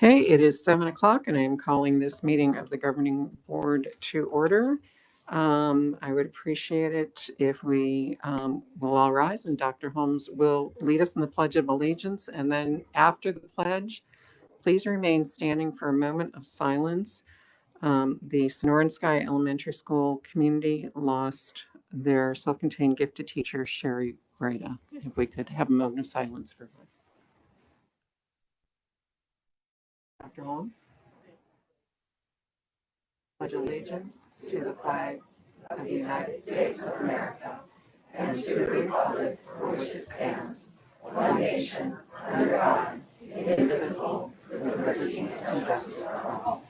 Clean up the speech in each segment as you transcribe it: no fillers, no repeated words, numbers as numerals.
Okay, it is 7 o'clock and I am calling this meeting of the Governing Board to order. I would appreciate it if we will all rise and Dr. Holmes will lead us in the Pledge of Allegiance. And then after the pledge, please remain standing for a moment of silence. The Sonoran Sky Elementary School community lost their self-contained gifted teacher, Sherry Rada. If we could have a moment of silence for her. Dr. Holmes? Pledge allegiance to the flag of the United States of America and to the republic for which it stands, one nation, under God, indivisible, with liberty and justice for all.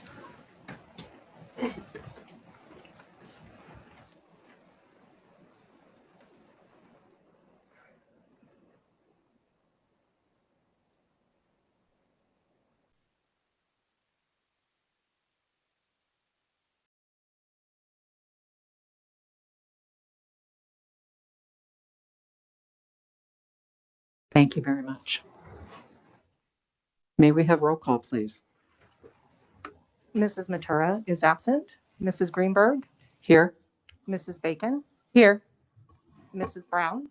Thank you very much. May we have roll call, please? Mrs. Matura is absent. Mrs. Greenberg, Here. Mrs. Bacon, Here. Mrs. Brown,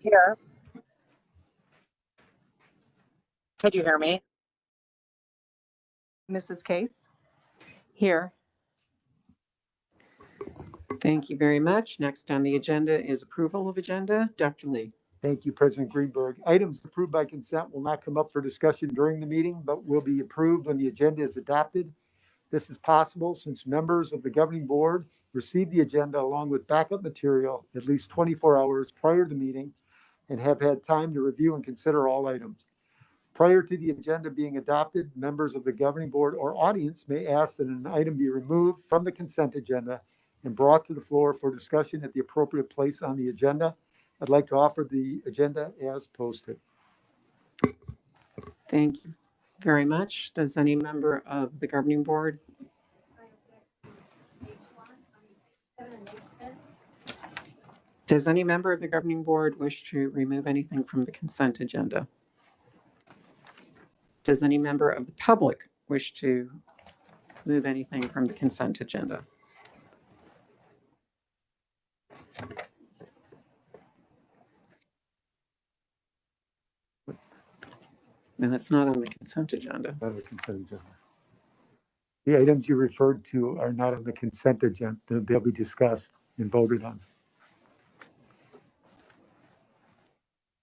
Here. Could you hear me? Mrs. Case, Here. Thank you very much. Next on the agenda is approval of agenda. Dr. Lee. Thank you, President Greenberg. Items approved by consent will not come up for discussion during the meeting, but will be approved when the agenda is adopted. This is possible since members of the governing board receive the agenda along with backup material at least 24 hours prior to the meeting and have had time to review and consider all items. Prior to the agenda being adopted, members of the governing board or audience may ask that an item be removed from the consent agenda and brought to the floor for discussion at the appropriate place on the agenda. I'd like to offer the agenda as posted. Thank you very much. Does any member of the governing board? Does any member of the governing board wish to remove anything from the consent agenda? Does any member of the public wish to move anything from the consent agenda? No, that's not on the consent agenda. Not on the consent agenda. The items you referred to are not on the consent agenda. They'll be discussed and voted on.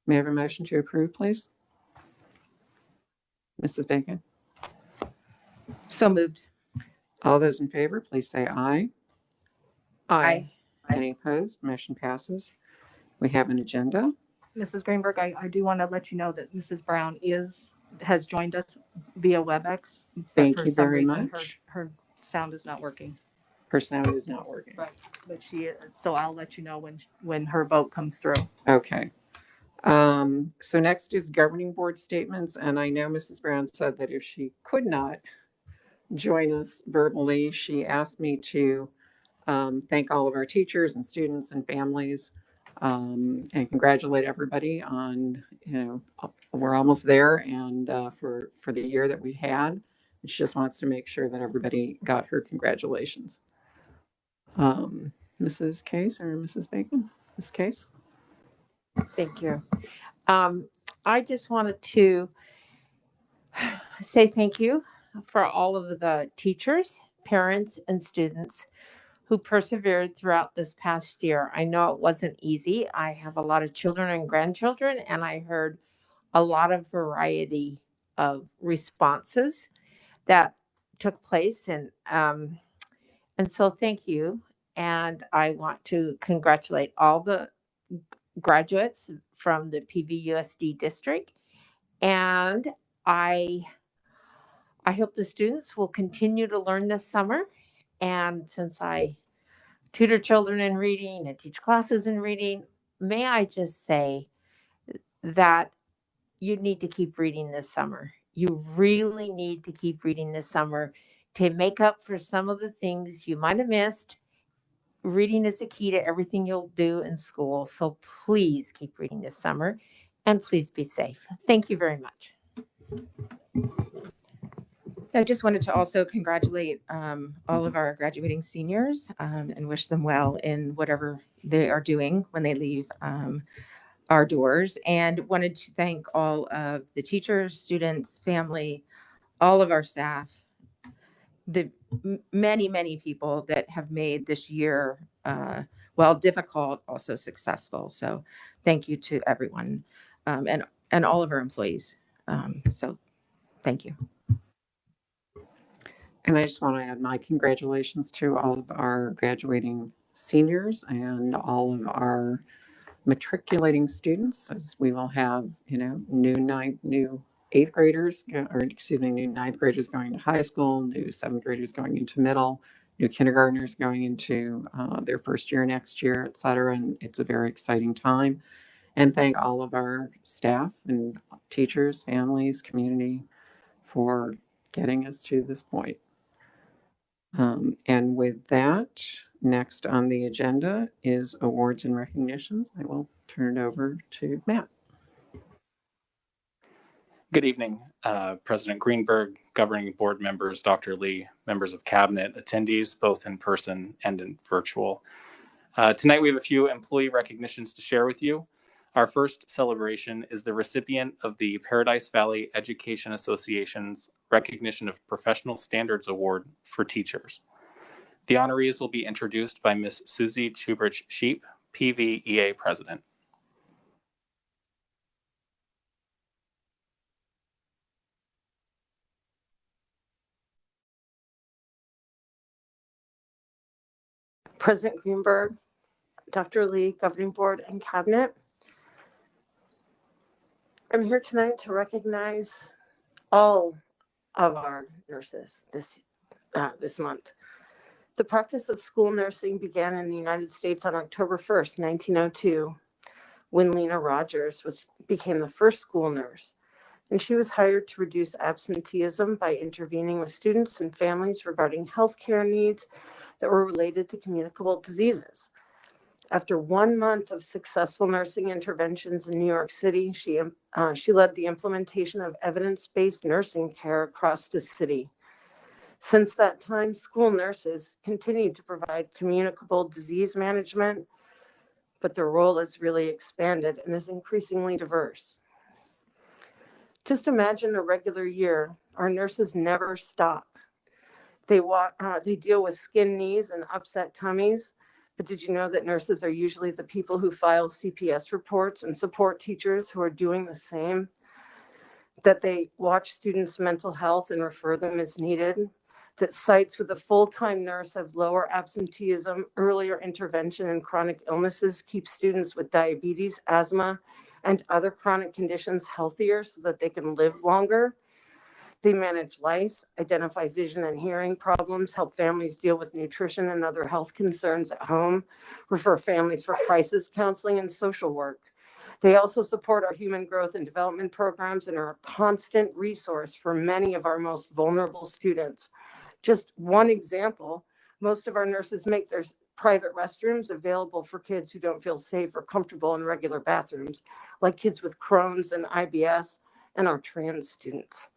May I have a motion to approve, please? Mrs. Bacon? So moved. All those in favor, please say aye. Aye. Any opposed? Motion passes. We have an agenda. Mrs. Greenberg, I do want to let you know that Mrs. Brown has joined us via WebEx. but Thank for you some very reason much. Her sound is not working. Her sound is not working. Right. But so I'll let you know when her vote comes through. Okay. So next is governing board statements. And I know Mrs. Brown said that if she could not join us verbally, she asked me to thank all of our teachers and students and families and congratulate everybody on, we're almost there and for the year that we had. And she just wants to make sure that everybody got her congratulations. Mrs. Case or Mrs. Bacon? Ms. Case? Thank you. I just wanted to say thank you for all of the teachers, parents, and students who persevered throughout this past year. I know it wasn't easy. I have a lot of children and grandchildren, and I heard a lot of variety of responses that took place. And so thank you. And I want to congratulate all the graduates from the PVUSD district. And I hope the students will continue to learn this summer. And since I tutor children in reading and teach classes in reading, may I just say that you need to keep reading this summer. You really need to keep reading this summer to make up for some of the things you might have missed. Reading is the key to everything you'll do in school. So please keep reading this summer and please be safe. Thank you very much. I just wanted to also congratulate all of our graduating seniors and wish them well in whatever they are doing when they leave our doors. And wanted to thank all of the teachers, students, family, all of our staff, the many people that have made this year, while difficult, also successful. So thank you to everyone and all of our employees. So thank you. And I just want to add my congratulations to all of our graduating seniors and all of our matriculating students, as we will have, new eighth graders, or excuse me, new ninth graders going to high school, new seventh graders going into middle, new kindergartners going into their first year next year, et cetera. And it's a very exciting time. And thank all of our staff and teachers, families, community for getting us to this point. And with that, next on the agenda is awards and recognitions. I will turn it over to Matt. Good evening, President Greenberg, governing board members, Dr. Lee, members of cabinet, attendees, both in person and in virtual. Tonight, we have a few employee recognitions to share with you. Our first celebration is the recipient of the Paradise Valley Education Association's Recognition of Professional Standards Award for Teachers. The honorees will be introduced by Ms. Susie Chubrich-Sheep, PVEA President. President Greenberg, Dr. Lee, Governing Board, and Cabinet. I'm here tonight to recognize all of our nurses this month. The practice of school nursing began in the United States on October 1st, 1902, when Lena Rogers became the first school nurse. And she was hired to reduce absenteeism by intervening with students and families regarding healthcare needs that were related to communicable diseases. After 1 month of successful nursing interventions in New York City, she led the implementation of evidence-based nursing care across the city. Since that time, school nurses continued to provide communicable disease management, but their role has really expanded and is increasingly diverse. Just imagine a regular year. Our nurses never stop. They deal with skinned knees and upset tummies. But did you know that nurses are usually the people who file CPS reports and support teachers who are doing the same? That they watch students' mental health and refer them as needed? That sites with a full-time nurse have lower absenteeism, earlier intervention in chronic illnesses, keep students with diabetes, asthma, and other chronic conditions healthier so that they can live longer? They manage lice, identify vision and hearing problems, help families deal with nutrition and other health concerns at home, refer families for crisis counseling and social work. They also support our human growth and development programs and are a constant resource for many of our most vulnerable students. Just one example, most of our nurses make their private restrooms available for kids who don't feel safe or comfortable in regular bathrooms, like kids with Crohn's and IBS and our trans students.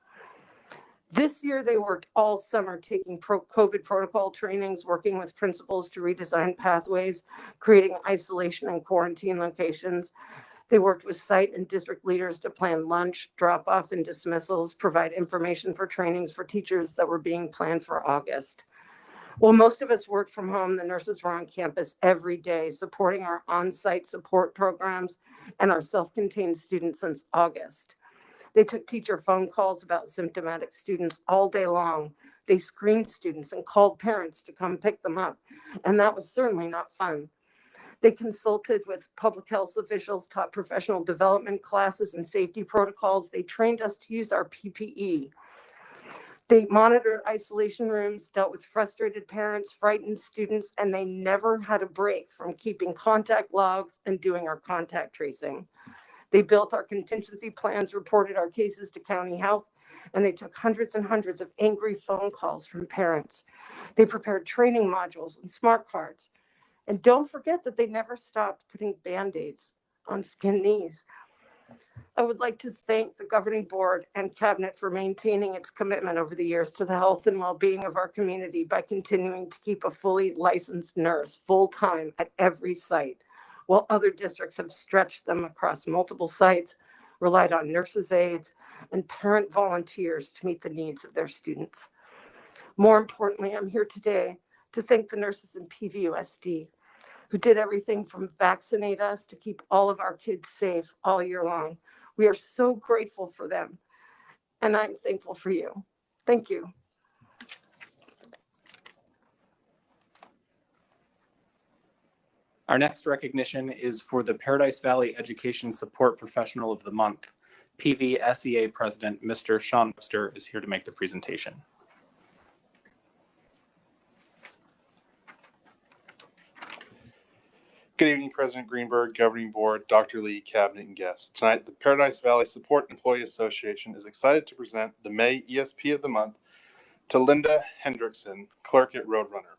This year, they worked all summer taking COVID protocol trainings, working with principals to redesign pathways, creating isolation and quarantine locations. They worked with site and district leaders to plan lunch, drop-off, and dismissals, provide information for trainings for teachers that were being planned for August. While most of us worked from home, the nurses were on campus every day, supporting our on-site support programs and our self-contained students since August. They took teacher phone calls about symptomatic students all day long. They screened students and called parents to come pick them up. And that was certainly not fun. They consulted with public health officials, taught professional development classes and safety protocols. They trained us to use our PPE. They monitored isolation rooms, dealt with frustrated parents, frightened students, and they never had a break from keeping contact logs and doing our contact tracing. They built our contingency plans, reported our cases to county health, and they took hundreds and hundreds of angry phone calls from parents. They prepared training modules and smart cards. And don't forget that they never stopped putting Band-Aids on skinned knees. I would like to thank the governing board and cabinet for maintaining its commitment over the years to the health and well-being of our community by continuing to keep a fully licensed nurse full-time at every site, while other districts have stretched them across multiple sites, relied on nurses' aides, and parent volunteers to meet the needs of their students. More importantly, I'm here today to thank the nurses in PVUSD who did everything from vaccinate us to keep all of our kids safe all year long. We are so grateful for them, and I'm thankful for you. Thank you. Our next recognition is for the Paradise Valley Education Support Professional of the Month. PVSEA President, Mr. Sean Webster, is here to make the presentation. Good evening, President Greenberg, Governing Board, Dr. Lee, Cabinet, and guests. Tonight, the Paradise Valley Support Employee Association is excited to present the May ESP of the Month to Linda Hendrickson, clerk at Roadrunner.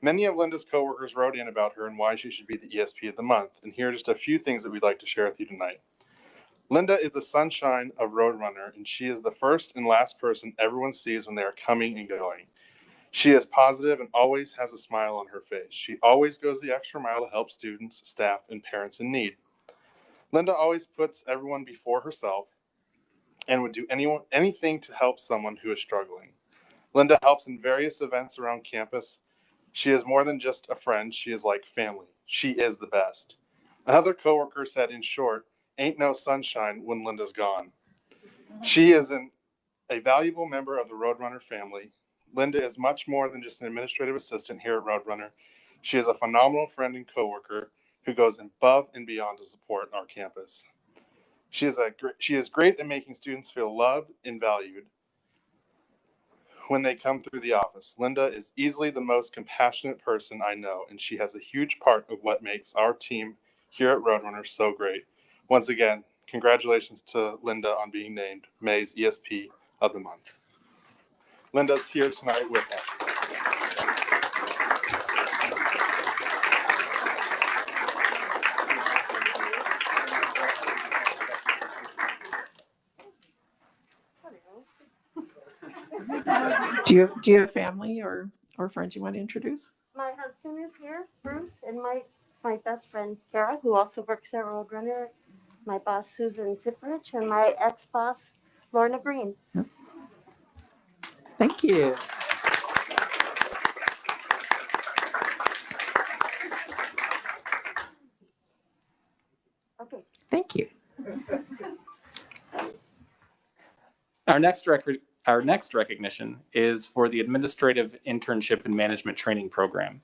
Many of Linda's coworkers wrote in about her and why she should be the ESP of the month, and here are just a few things that we'd like to share with you tonight. Linda is the sunshine of Roadrunner, and she is the first and last person everyone sees when they are coming and going. She is positive and always has a smile on her face. She always goes the extra mile to help students, staff, and parents in need. Linda always puts everyone before herself and would do anything to help someone who is struggling. Linda helps in various events around campus. She is more than just a friend. She is like family. She is the best. Another coworker said, in short, ain't no sunshine when Linda's gone. She is a valuable member of the Roadrunner family. Linda is much more than just an administrative assistant here at Roadrunner. She is a phenomenal friend and coworker who goes above and beyond to support our campus. She is great at making students feel loved and valued when they come through the office. Linda is easily the most compassionate person I know, and she has a huge part of what makes our team here at Roadrunner so great. Once again, congratulations to Linda on being named May's ESP of the Month. Linda's here tonight with us. Do you have family or friends you want to introduce? My husband is here, Bruce, and my best friend, Kara, who also works at Roadrunner, my boss, Susan Zipperich, and my ex-boss, Lorna Green. Thank you. Okay. Thank you. Our next recognition is for the Administrative Internship and Management Training Program.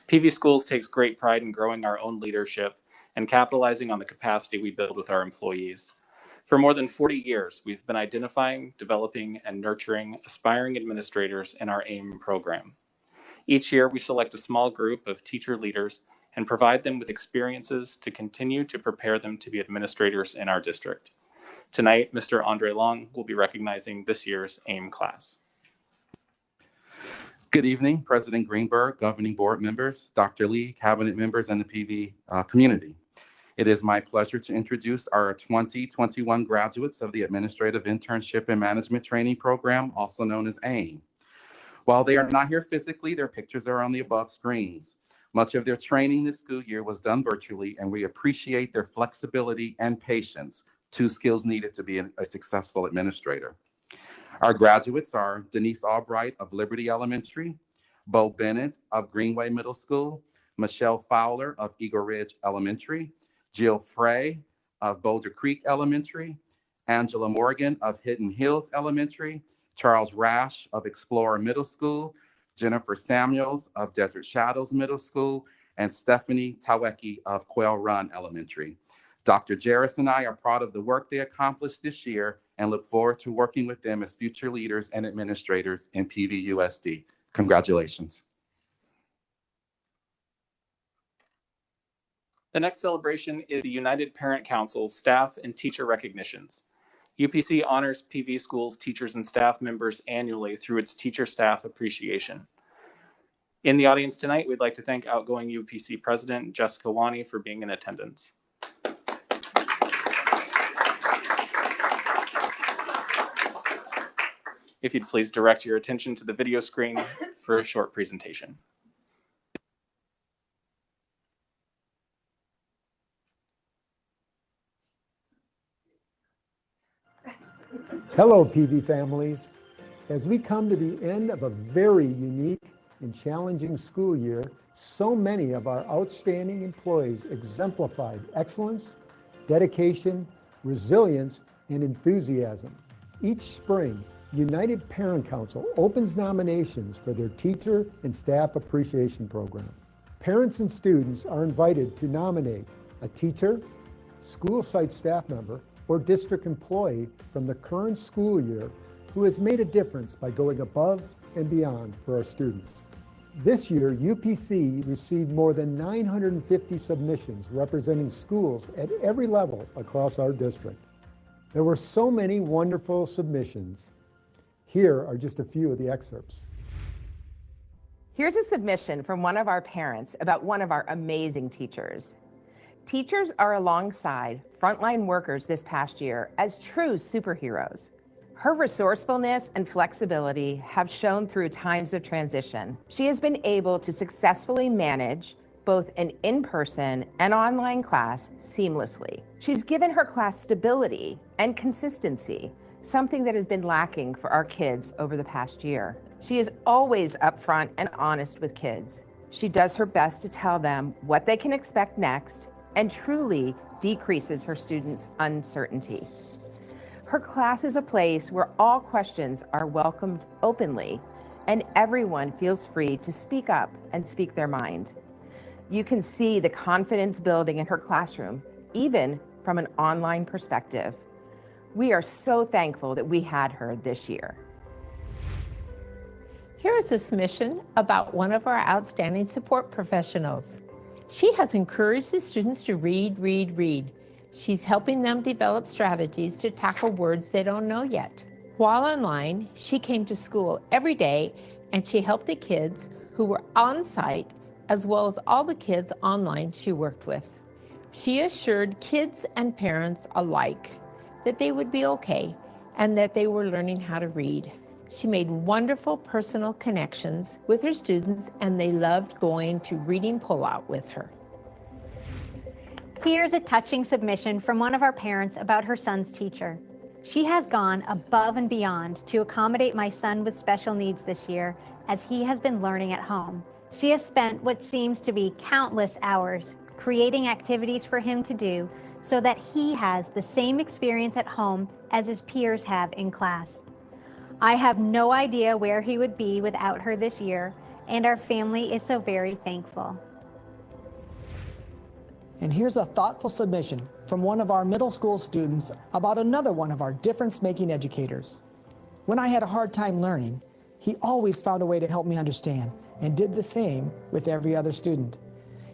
PV Schools takes great pride in growing our own leadership and capitalizing on the capacity we build with our employees. For more than 40 years, we've been identifying, developing, and nurturing aspiring administrators in our AIM program. Each year, we select a small group of teacher leaders and provide them with experiences to continue to prepare them to be administrators in our district. Tonight, Mr. Andre Long will be recognizing this year's AIM class. Good evening, President Greenberg, Governing Board members, Dr. Lee, Cabinet members, and the PV community. It is my pleasure to introduce our 2021 graduates of the Administrative Internship and Management Training Program, also known as AIM. While they are not here physically, their pictures are on the above screens. Much of their training this school year was done virtually, and we appreciate their flexibility and patience, two skills needed to be a successful administrator. Our graduates are Denise Albright of Liberty Elementary, Bo Bennett of Greenway Middle School, Michelle Fowler of Eagle Ridge Elementary, Jill Frey of Boulder Creek Elementary, Angela Morgan of Hidden Hills Elementary, Charles Rash of Explorer Middle School, Jennifer Samuels of Desert Shadows Middle School, and Stephanie Tawecki of Quail Run Elementary. Dr. Jarris and I are proud of the work they accomplished this year and look forward to working with them as future leaders and administrators in PVUSD. Congratulations. The next celebration is the United Parent Council Staff and Teacher Recognitions. UPC honors PV Schools teachers and staff members annually through its Teacher Staff Appreciation. In the audience tonight, we'd like to thank outgoing UPC President Jessica Wani for being in attendance. If you'd please direct your attention to the video screen for a short presentation. Hello, PV families. As we come to the end of a very unique and challenging school year, so many of our outstanding employees exemplified excellence, dedication, resilience, and enthusiasm. Each spring, United Parent Council opens nominations for their Teacher and Staff Appreciation Program. Parents and students are invited to nominate a teacher, school site staff member, or district employee from the current school year who has made a difference by going above and beyond for our students. This year, UPC received more than 950 submissions representing schools at every level across our district. There were so many wonderful submissions. Here are just a few of the excerpts. Here's a submission from one of our parents about one of our amazing teachers. Teachers are alongside frontline workers this past year as true superheroes. Her resourcefulness and flexibility have shown through times of transition. She has been able to successfully manage both an in-person and online class seamlessly. She's given her class stability and consistency, something that has been lacking for our kids over the past year. She is always upfront and honest with kids. She does her best to tell them what they can expect next and truly decreases her students' uncertainty. Her class is a place where all questions are welcomed openly and everyone feels free to speak up and speak their mind. You can see the confidence building in her classroom, even from an online perspective. We are so thankful that we had her this year. Here is a submission about one of our outstanding support professionals. She has encouraged the students to read, read, read. She's helping them develop strategies to tackle words they don't know yet. While online, she came to school every day and she helped the kids who were on site as well as all the kids online she worked with. She assured kids and parents alike that they would be okay and that they were learning how to read. She made wonderful personal connections with her students and they loved going to reading pullout with her. Here's a touching submission from one of our parents about her son's teacher. She has gone above and beyond to accommodate my son with special needs this year as he has been learning at home. She has spent what seems to be countless hours creating activities for him to do so that he has the same experience at home as his peers have in class. I have no idea where he would be without her this year, and our family is so very thankful. And here's a thoughtful submission from one of our middle school students about another one of our difference-making educators. When I had a hard time learning, he always found a way to help me understand and did the same with every other student.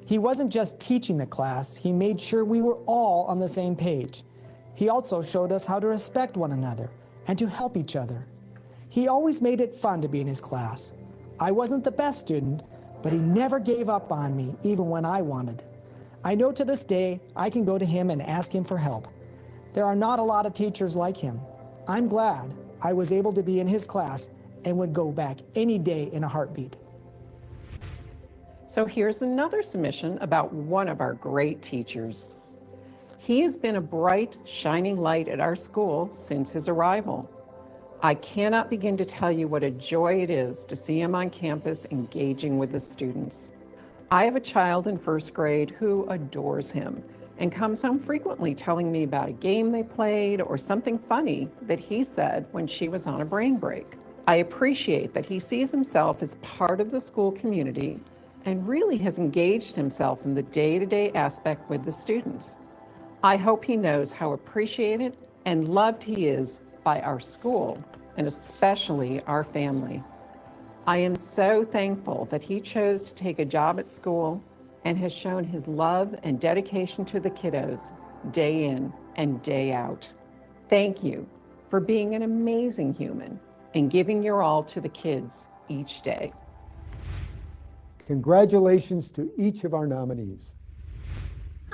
He wasn't just teaching the class, he made sure we were all on the same page. He also showed us how to respect one another and to help each other. He always made it fun to be in his class. I wasn't the best student, but he never gave up on me, even when I wanted. I know to this day, I can go to him and ask him for help. There are not a lot of teachers like him. I'm glad I was able to be in his class and would go back any day in a heartbeat. So here's another submission about one of our great teachers. He has been a bright, shining light at our school since his arrival. I cannot begin to tell you what a joy it is to see him on campus engaging with the students. I have a child in first grade who adores him and comes home frequently telling me about a game they played or something funny that he said when she was on a brain break. I appreciate that he sees himself as part of the school community and really has engaged himself in the day-to-day aspect with the students. I hope he knows how appreciated and loved he is by our school and especially our family. I am so thankful that he chose to take a job at school and has shown his love and dedication to the kiddos day in and day out. Thank you for being an amazing human and giving your all to the kids each day. Congratulations to each of our nominees.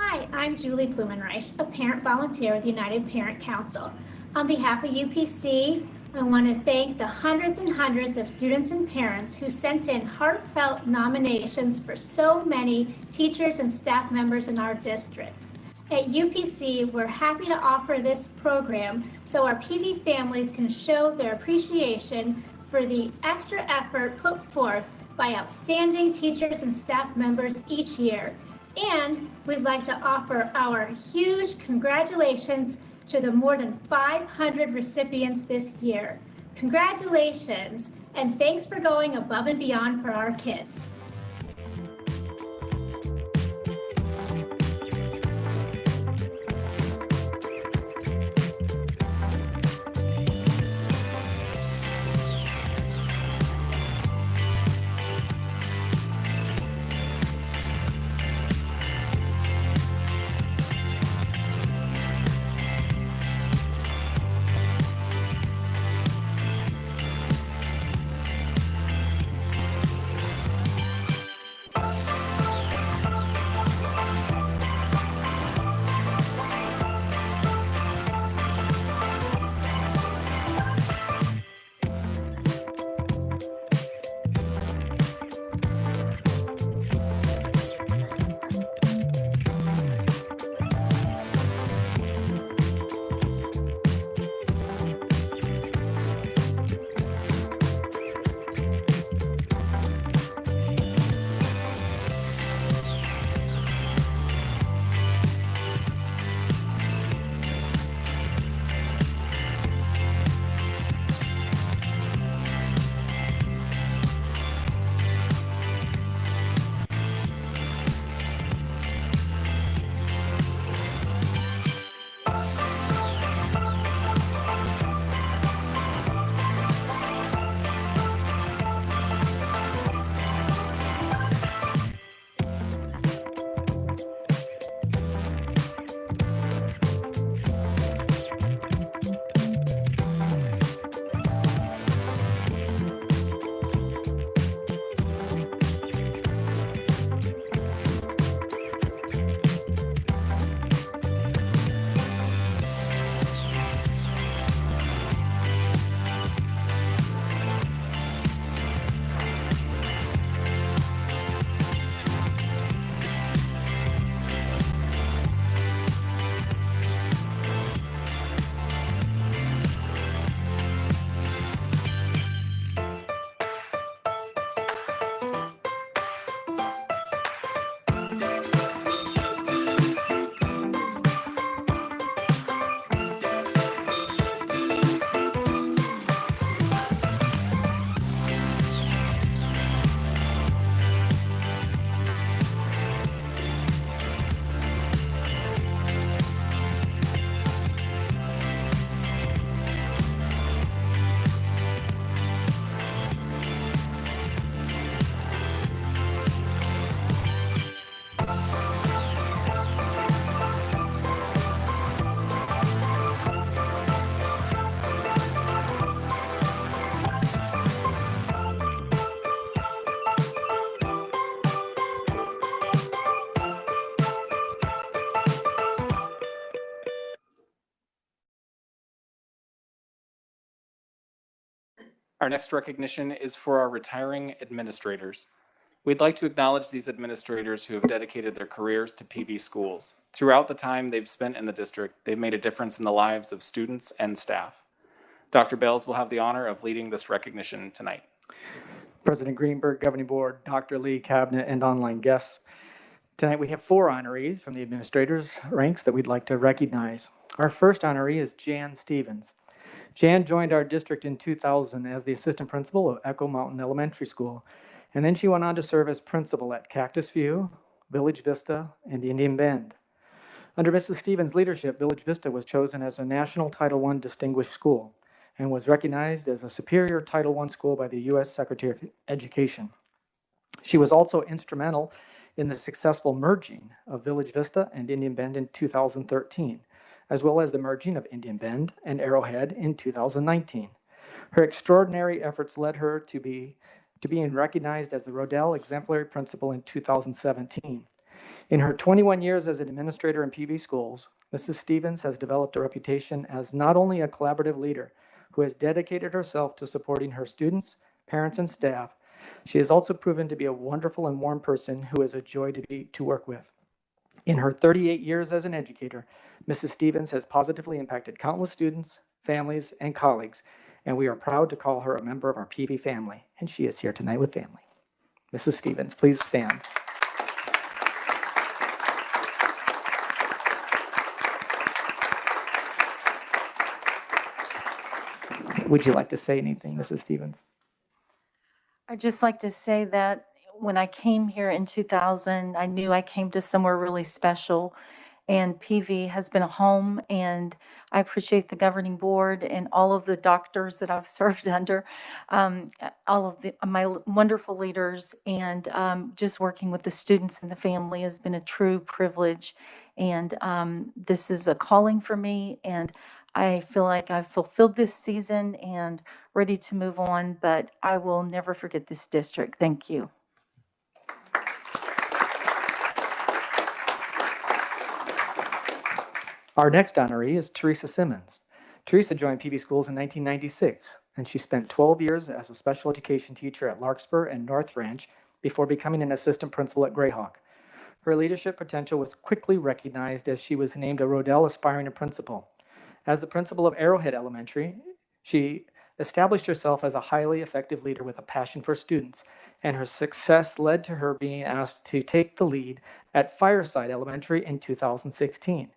Hi, I'm Julie Blumenreich, a parent volunteer with United Parent Council. On behalf of UPC, I want to thank the hundreds and hundreds of students and parents who sent in heartfelt nominations for so many teachers and staff members in our district. At UPC, we're happy to offer this program so our PV families can show their appreciation for the extra effort put forth by outstanding teachers and staff members each year. And we'd like to offer our huge congratulations to the more than 500 recipients this year. Congratulations, and thanks for going above and beyond for our kids. Our next recognition is for our retiring administrators. We'd like to acknowledge these administrators who have dedicated their careers to PV schools. Throughout the time they've spent in the district, they've made a difference in the lives of students and staff. Dr. Bales will have the honor of leading this recognition tonight. President Greenberg, Governing Board, Dr. Lee, Cabinet, and online guests. Tonight we have 4 honorees from the administrators' ranks that we'd like to recognize. Our first honoree is Jan Stevens. Jan joined our district in 2000 as the assistant principal of Echo Mountain Elementary School, and then she went on to serve as principal at Cactus View, Village Vista, and Indian Bend. Under Mrs. Stevens' leadership, Village Vista was chosen as a National Title I Distinguished School and was recognized as a Superior Title I school by the U.S. Secretary of Education. She was also instrumental in the successful merging of Village Vista and Indian Bend in 2013, as well as the merging of Indian Bend and Arrowhead in 2019. Her extraordinary efforts led her to being recognized as the Rodell Exemplary Principal in 2017. In her 21 years as an administrator in PV schools, Mrs. Stevens has developed a reputation as not only a collaborative leader who has dedicated herself to supporting her students, parents, and staff. She has also proven to be a wonderful and warm person who is a joy to work with. In her 38 years as an educator, Mrs. Stevens has positively impacted countless students, families, and colleagues, and we are proud to call her a member of our PV family, and she is here tonight with family. Mrs. Stevens, please stand. Would you like to say anything, Mrs. Stevens? I'd just like to say that when I came here in 2000, I knew I came to somewhere really special, and PV has been a home, and I appreciate the governing board and all of the doctors that I've served under, all of my wonderful leaders, and just working with the students and the family has been a true privilege. And this is a calling for me, and I feel like I've fulfilled this season and ready to move on, but I will never forget this district. Thank you. Our next honoree is Teresa Simmons. Teresa joined PV Schools in 1996, and she spent 12 years as a special education teacher at Larkspur and North Ranch before becoming an assistant principal at Greyhawk. Her leadership potential was quickly recognized as she was named a Rodell Aspiring Principal. As the principal of Arrowhead Elementary, she established herself as a highly effective leader with a passion for students, and her success led to her being asked to take the lead at Fireside Elementary in 2016.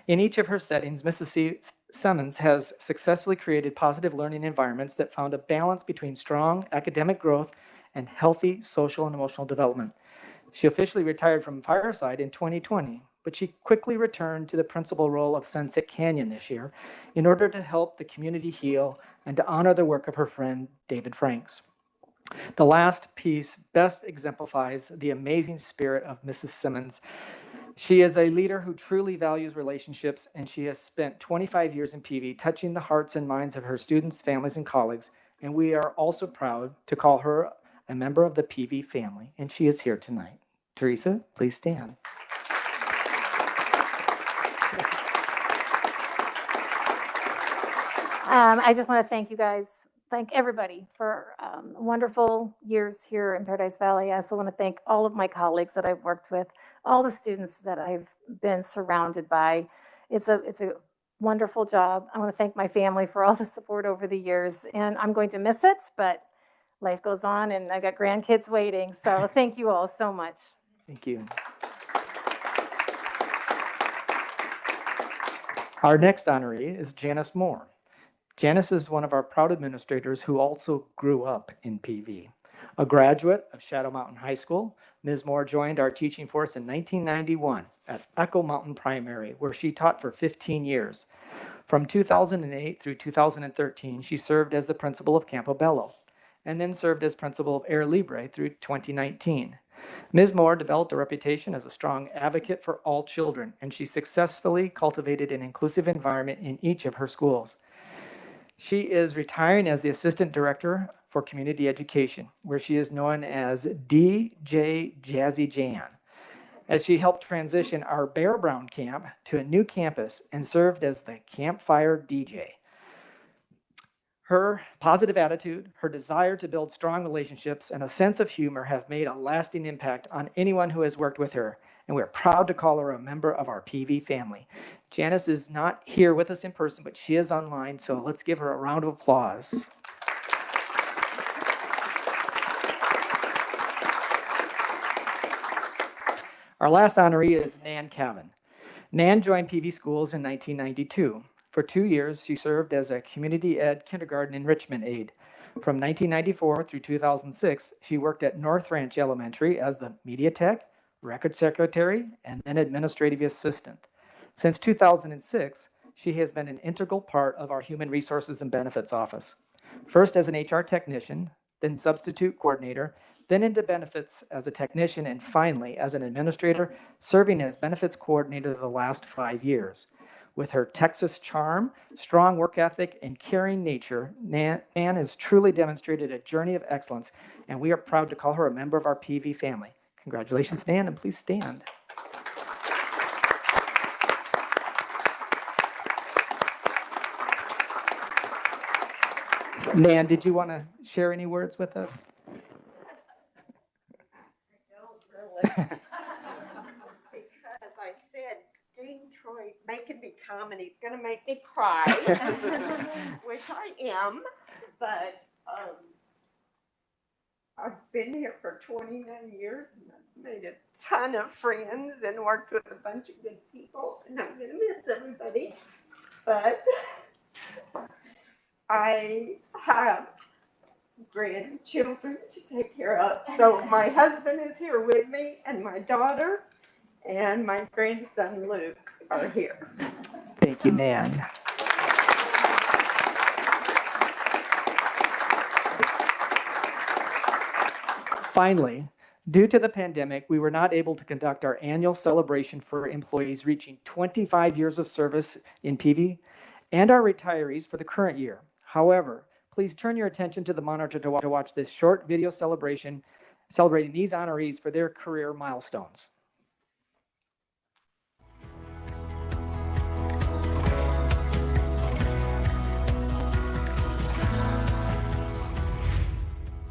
In each of her settings, Mrs. Simmons has successfully created positive learning environments that found a balance between strong academic growth and healthy social and emotional development. She officially retired from Fireside in 2020, but she quickly returned to the principal role of Sunset Canyon this year in order to help the community heal and to honor the work of her friend, David Franks. The last piece best exemplifies the amazing spirit of Mrs. Simmons. She is a leader who truly values relationships, and she has spent 25 years in PV touching the hearts and minds of her students, families, and colleagues, and we are also proud to call her a member of the PV family, and she is here tonight. Teresa, please stand. I just want to thank you guys, thank everybody for wonderful years here in Paradise Valley. I also want to thank all of my colleagues that I've worked with, all the students that I've been surrounded by. It's a wonderful job. I want to thank my family for all the support over the years, and I'm going to miss it, but life goes on, and I've got grandkids waiting. So thank you all so much. Thank you. Our next honoree is Janice Moore. Janice is one of our proud administrators who also grew up in PV. A graduate of Shadow Mountain High School, Ms. Moore joined our teaching force in 1991 at Echo Mountain Primary, where she taught for 15 years. From 2008 through 2013, she served as the principal of Campobello, and then served as principal of Air Libre through 2019. Ms. Moore developed a reputation as a strong advocate for all children, and she successfully cultivated an inclusive environment in each of her schools. She is retiring as the Assistant Director for Community Education, where she is known as DJ Jazzy Jan, as she helped transition our Bear Brown camp to a new campus and served as the campfire DJ. Her positive attitude, her desire to build strong relationships, and a sense of humor have made a lasting impact on anyone who has worked with her, and we're proud to call her a member of our PV family. Janice is not here with us in person, but she is online, so let's give her a round of applause. Our last honoree is Nan Cavan. Nan joined PV Schools in 1992. For 2 years, she served as a community ed kindergarten enrichment aide. From 1994 through 2006, she worked at North Ranch Elementary as the media tech, record secretary, and then administrative assistant. Since 2006, she has been an integral part of our Human Resources and Benefits Office. First as an HR technician, then substitute coordinator, then into benefits as a technician, and finally as an administrator, serving as benefits coordinator the last 5 years. With her Texas charm, strong work ethic, and caring nature, Nan has truly demonstrated a journey of excellence, and we are proud to call her a member of our PV family. Congratulations, Nan, and please stand. Nan, did you want to share any words with us? Because I said, Dean Troy's making me come and he's going to make me cry, which I am, but I've been here for 29 years and I've made a ton of friends and worked with a bunch of good people, and I'm going to miss everybody, but I have grandchildren to take care of. So my husband is here with me, and my daughter and my grandson Luke are here. Thank you, Nan. Finally, due to the pandemic, we were not able to conduct our annual celebration for employees reaching 25 years of service in PV and our retirees for the current year. However, please turn your attention to the monitor to watch this short video celebration celebrating these honorees for their career milestones.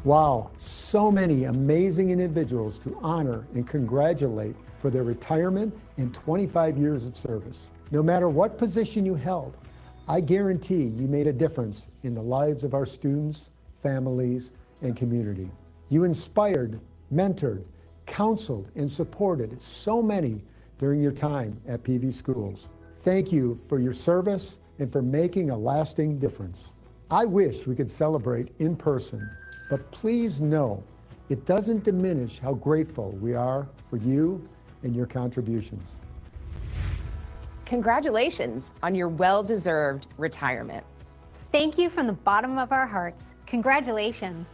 Wow, so many amazing individuals to honor and congratulate for their retirement and 25 years of service. No matter what position you held, I guarantee you made a difference in the lives of our students, families, and community. You inspired, mentored, counseled, and supported so many during your time at PV Schools. Thank you for your service and for making a lasting difference. I wish we could celebrate in person, but please know it doesn't diminish how grateful we are for you and your contributions. Congratulations on your well-deserved retirement. Thank you from the bottom of our hearts. Congratulations.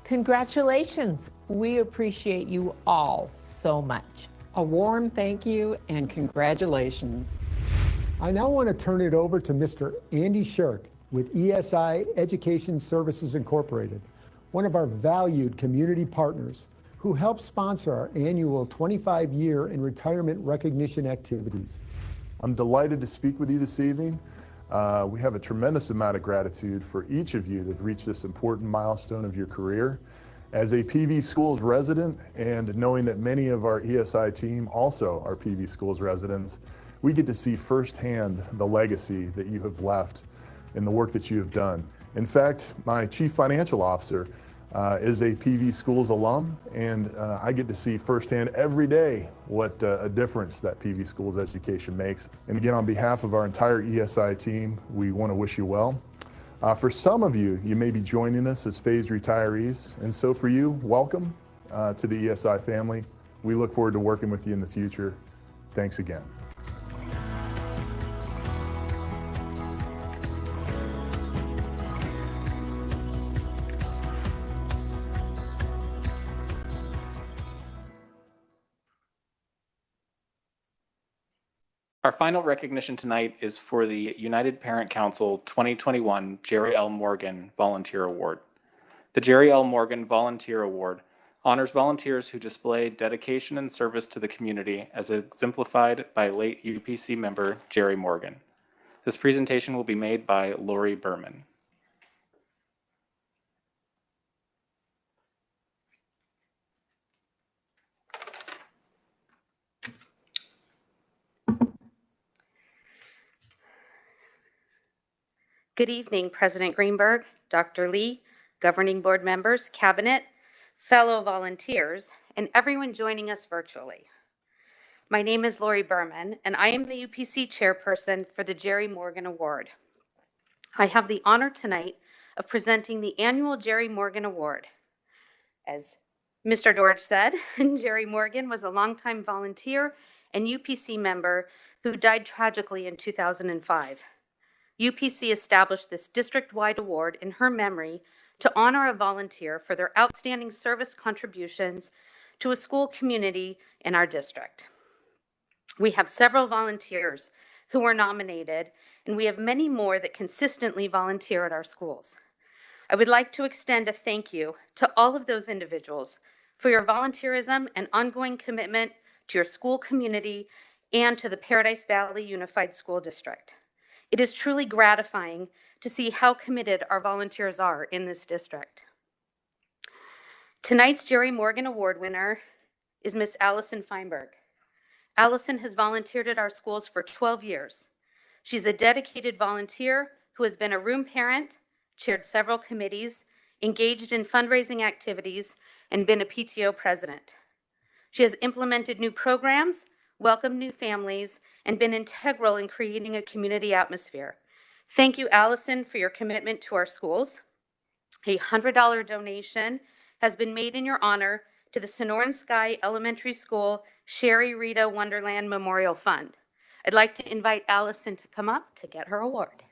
Congratulations. We appreciate you all so much. A warm thank you and congratulations. I now want to turn it over to Mr. Andy Shirk with ESI Education Services Incorporated, one of our valued community partners who helps sponsor our annual 25-year and retirement recognition activities. I'm delighted to speak with you this evening. We have a tremendous amount of gratitude for each of you that have reached this important milestone of your career. As a PV Schools resident, and knowing that many of our ESI team also are PV Schools residents, we get to see firsthand the legacy that you have left and the work that you have done. In fact, my Chief Financial Officer is a PV Schools alum, and I get to see firsthand every day what a difference that PV Schools education makes. And again, on behalf of our entire ESI team, we want to wish you well. For some of you, you may be joining us as phased retirees, and so for you, welcome to the ESI family. We look forward to working with you in the future. Thanks again. Our final recognition tonight is for the United Parent Council 2021 Jerry L. Morgan Volunteer Award. The Jerry L. Morgan Volunteer Award honors volunteers who display dedication and service to the community as exemplified by late UPC member Jerry Morgan. This presentation will be made by Lori Berman. Good evening, President Greenberg, Dr. Lee, governing board members, cabinet, fellow volunteers, and everyone joining us virtually. My name is Lori Berman, and I am the UPC chairperson for the Jerry Morgan Award. I have the honor tonight of presenting the annual Jerry Morgan Award. As Mr. Dorch said, Jerry Morgan was a longtime volunteer and UPC member who died tragically in 2005. UPC established this district-wide award in her memory to honor a volunteer for their outstanding service contributions to a school community in our district. We have several volunteers who were nominated, and we have many more that consistently volunteer at our schools. I would like to extend a thank you to all of those individuals for your volunteerism and ongoing commitment to your school community and to the Paradise Valley Unified School District. It is truly gratifying to see how committed our volunteers are in this district. Tonight's Jerry Morgan Award winner is Miss Allison Feinberg. Allison has volunteered at our schools for 12 years. She's a dedicated volunteer who has been a room parent, chaired several committees, engaged in fundraising activities, and been a PTO president. She has implemented new programs, welcomed new families, and been integral in creating a community atmosphere. Thank you, Allison, for your commitment to our schools. A $100 donation has been made in your honor to the Sonoran Sky Elementary School Sherry Rita Wonderland Memorial Fund. I'd like to invite Allison to come up to get her award.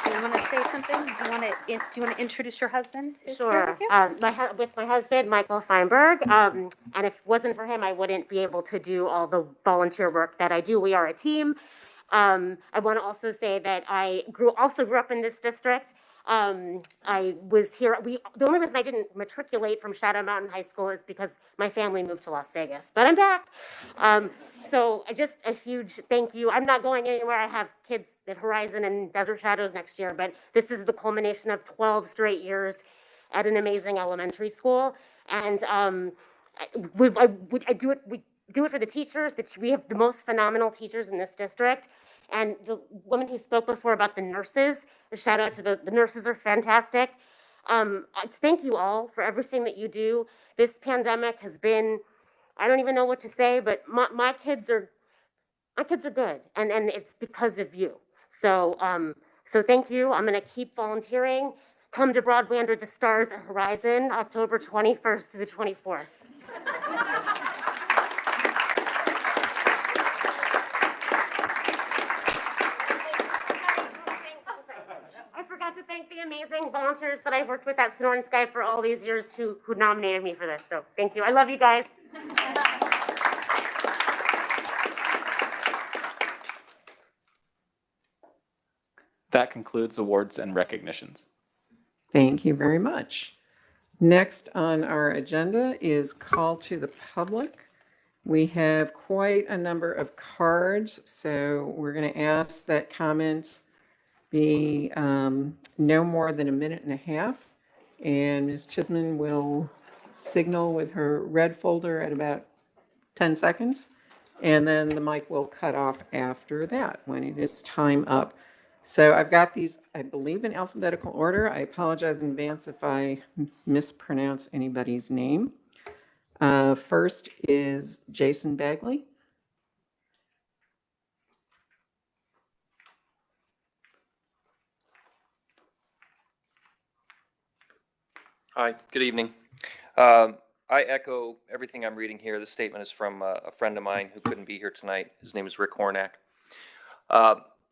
Do you want to say something? Do you want to introduce your husband? Sure. With my husband, Michael Feinberg, and if it wasn't for him, I wouldn't be able to do all the volunteer work that I do. We are a team. I want to also say that I also grew up in this district. I was here. The only reason I didn't matriculate from Shadow Mountain High School is because my family moved to Las Vegas, but I'm back. So just a huge thank you. I'm not going anywhere. I have kids at Horizon and Desert Shadows next year, but this is the culmination of 12 straight years at an amazing elementary school. And we do it for the teachers. We have the most phenomenal teachers in this district. And the woman who spoke before about the nurses, a shout out to the nurses are fantastic. Thank you all for everything that you do. This pandemic has been, I don't even know what to say, but my kids are good, and it's because of you. So thank you. I'm gonna keep volunteering. Come to Broadway Under the Stars at Horizon, October 21st through the 24th. I forgot to thank the amazing volunteers that I've worked with at Sonoran Sky for all these years who nominated me for this. So thank you. I love you guys. That concludes awards and recognitions. Thank you very much. Next on our agenda is call to the public. We have quite a number of cards, so we're going to ask that comments be no more than a minute and a half. And Ms. Chisholm will signal with her red folder at about 10 seconds. And then the mic will cut off after that when it is time up. So I've got these, I believe, in alphabetical order. I apologize in advance if I mispronounce anybody's name. First is Jason Bagley. Hi, good evening. I echo everything I'm reading here. This statement is from a friend of mine who couldn't be here tonight. His name is Rick Hornack.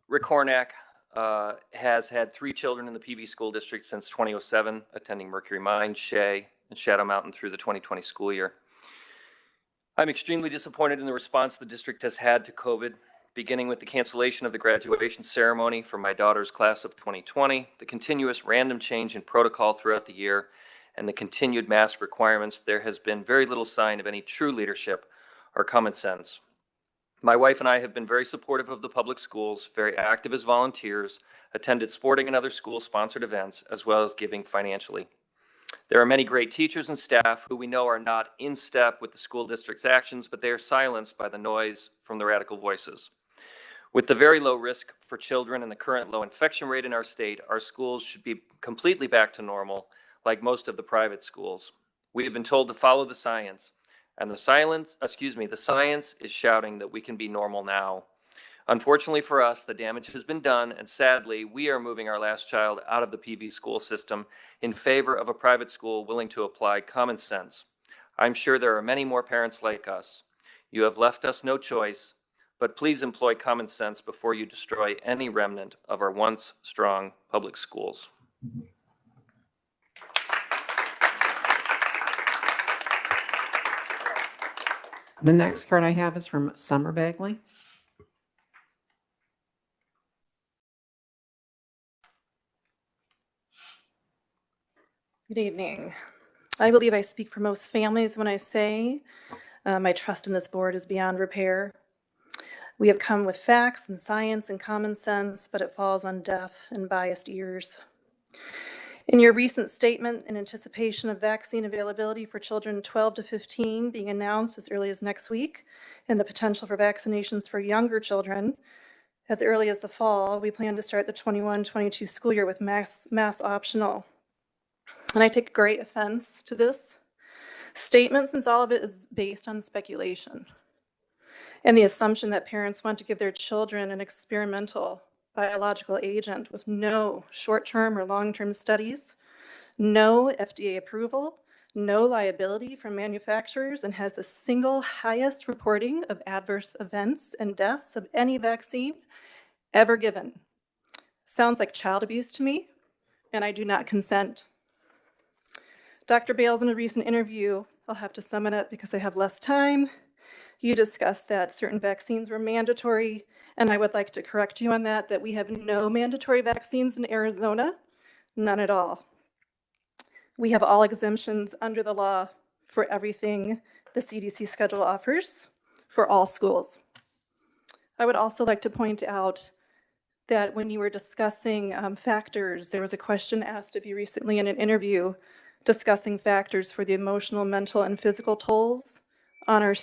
Rick Hornack has had 3 children in the PV school district since 2007, attending Mercury Mine, Shea, and Shadow Mountain through the 2020 school year. I'm extremely disappointed in the response the district has had to COVID, beginning with the cancellation of the graduation ceremony for my daughter's class of 2020, the continuous random change in protocol throughout the year, and the continued mask requirements. There has been very little sign of any true leadership or common sense. My wife and I have been very supportive of the public schools, very active as volunteers, attended sporting and other school-sponsored events, as well as giving financially. There are many great teachers and staff who we know are not in step with the school district's actions, but they are silenced by the noise from the radical voices. With the very low risk for children and the current low infection rate in our state, our schools should be completely back to normal, like most of the private schools. We have been told to follow the science. And the science is shouting that we can be normal now. Unfortunately for us, the damage has been done, and sadly, we are moving our last child out of the PV school system in favor of a private school willing to apply common sense. I'm sure there are many more parents like us. You have left us no choice, but please employ common sense before you destroy any remnant of our once strong public schools. The next card I have is from Summer Bagley. Good evening. I believe I speak for most families when I say my trust in this board is beyond repair. We have come with facts and science and common sense, but it falls on deaf and biased ears. In your recent statement, in anticipation of vaccine availability for children 12 to 15 being announced as early as next week, and the potential for vaccinations for younger children as early as the fall, we plan to start the 21-22 school year with mass optional. And I take great offense to this statement, since all of it is based on speculation and the assumption that parents want to give their children an experimental biological agent with no short-term or long-term studies, no FDA approval, no liability from manufacturers, and has the single highest reporting of adverse events and deaths of any vaccine ever given. Sounds like child abuse to me, and I do not consent. Dr. Bales, in a recent interview, I'll have to sum it up because I have less time, you discussed that certain vaccines were mandatory, and I would like to correct you on that we have no mandatory vaccines in Arizona, none at all. We have all exemptions under the law for everything the CDC schedule offers for all schools. I would also like to point out that when you were discussing factors, there was a question asked of you recently in an interview discussing factors for the emotional, mental, and physical tolls on our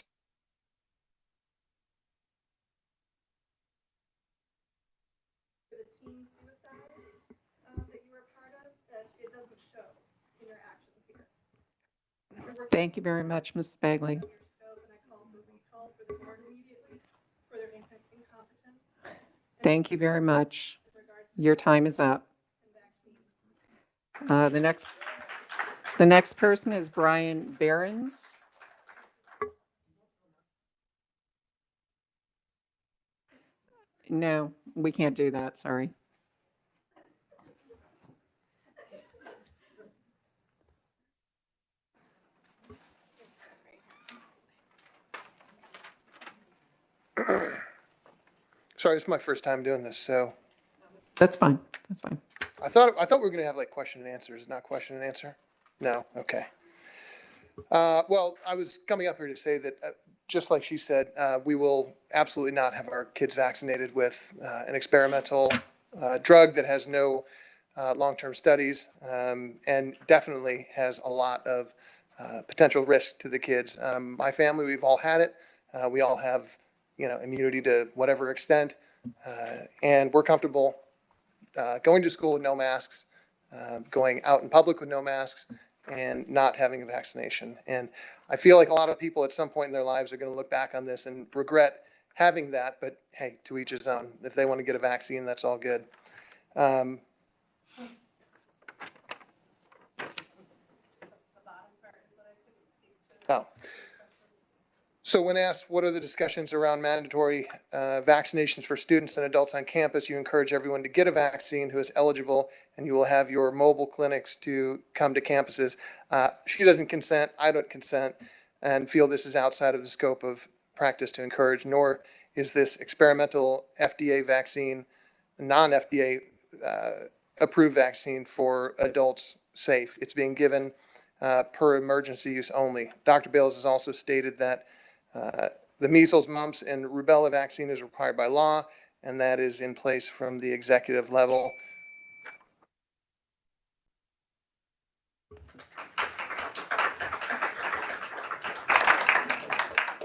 Thank you very much, Ms. Bagley. Thank you very much. Your time is up. The next person is Brian Behrens. No, we can't do that, sorry. Sorry, this is my first time doing this, so. That's fine, that's fine. I thought we were gonna have like question and answers, not question and answer? No, okay. Well, I was coming up here to say that, just like she said, we will absolutely not have our kids vaccinated with an experimental drug that has no long-term studies, and definitely has a lot of potential risk to the kids. My family, we've all had it. We all have, immunity to whatever extent, and we're comfortable going to school with no masks, going out in public with no masks, and not having a vaccination. And I feel like a lot of people at some point in their lives are going to look back on this and regret having that, but hey, to each his own. If they want to get a vaccine, that's all good. So when asked what are the discussions around mandatory vaccinations for students and adults on campus, you encourage everyone to get a vaccine who is eligible, and you will have your mobile clinics to come to campuses. She doesn't consent, I don't consent, and feel this is outside of the scope of practice to encourage, nor is this experimental FDA vaccine, non-FDA approved vaccine for adults safe. It's being given per emergency use only. Dr. Bales has also stated that the measles, mumps, and rubella vaccine is required by law, and that is in place from the executive level.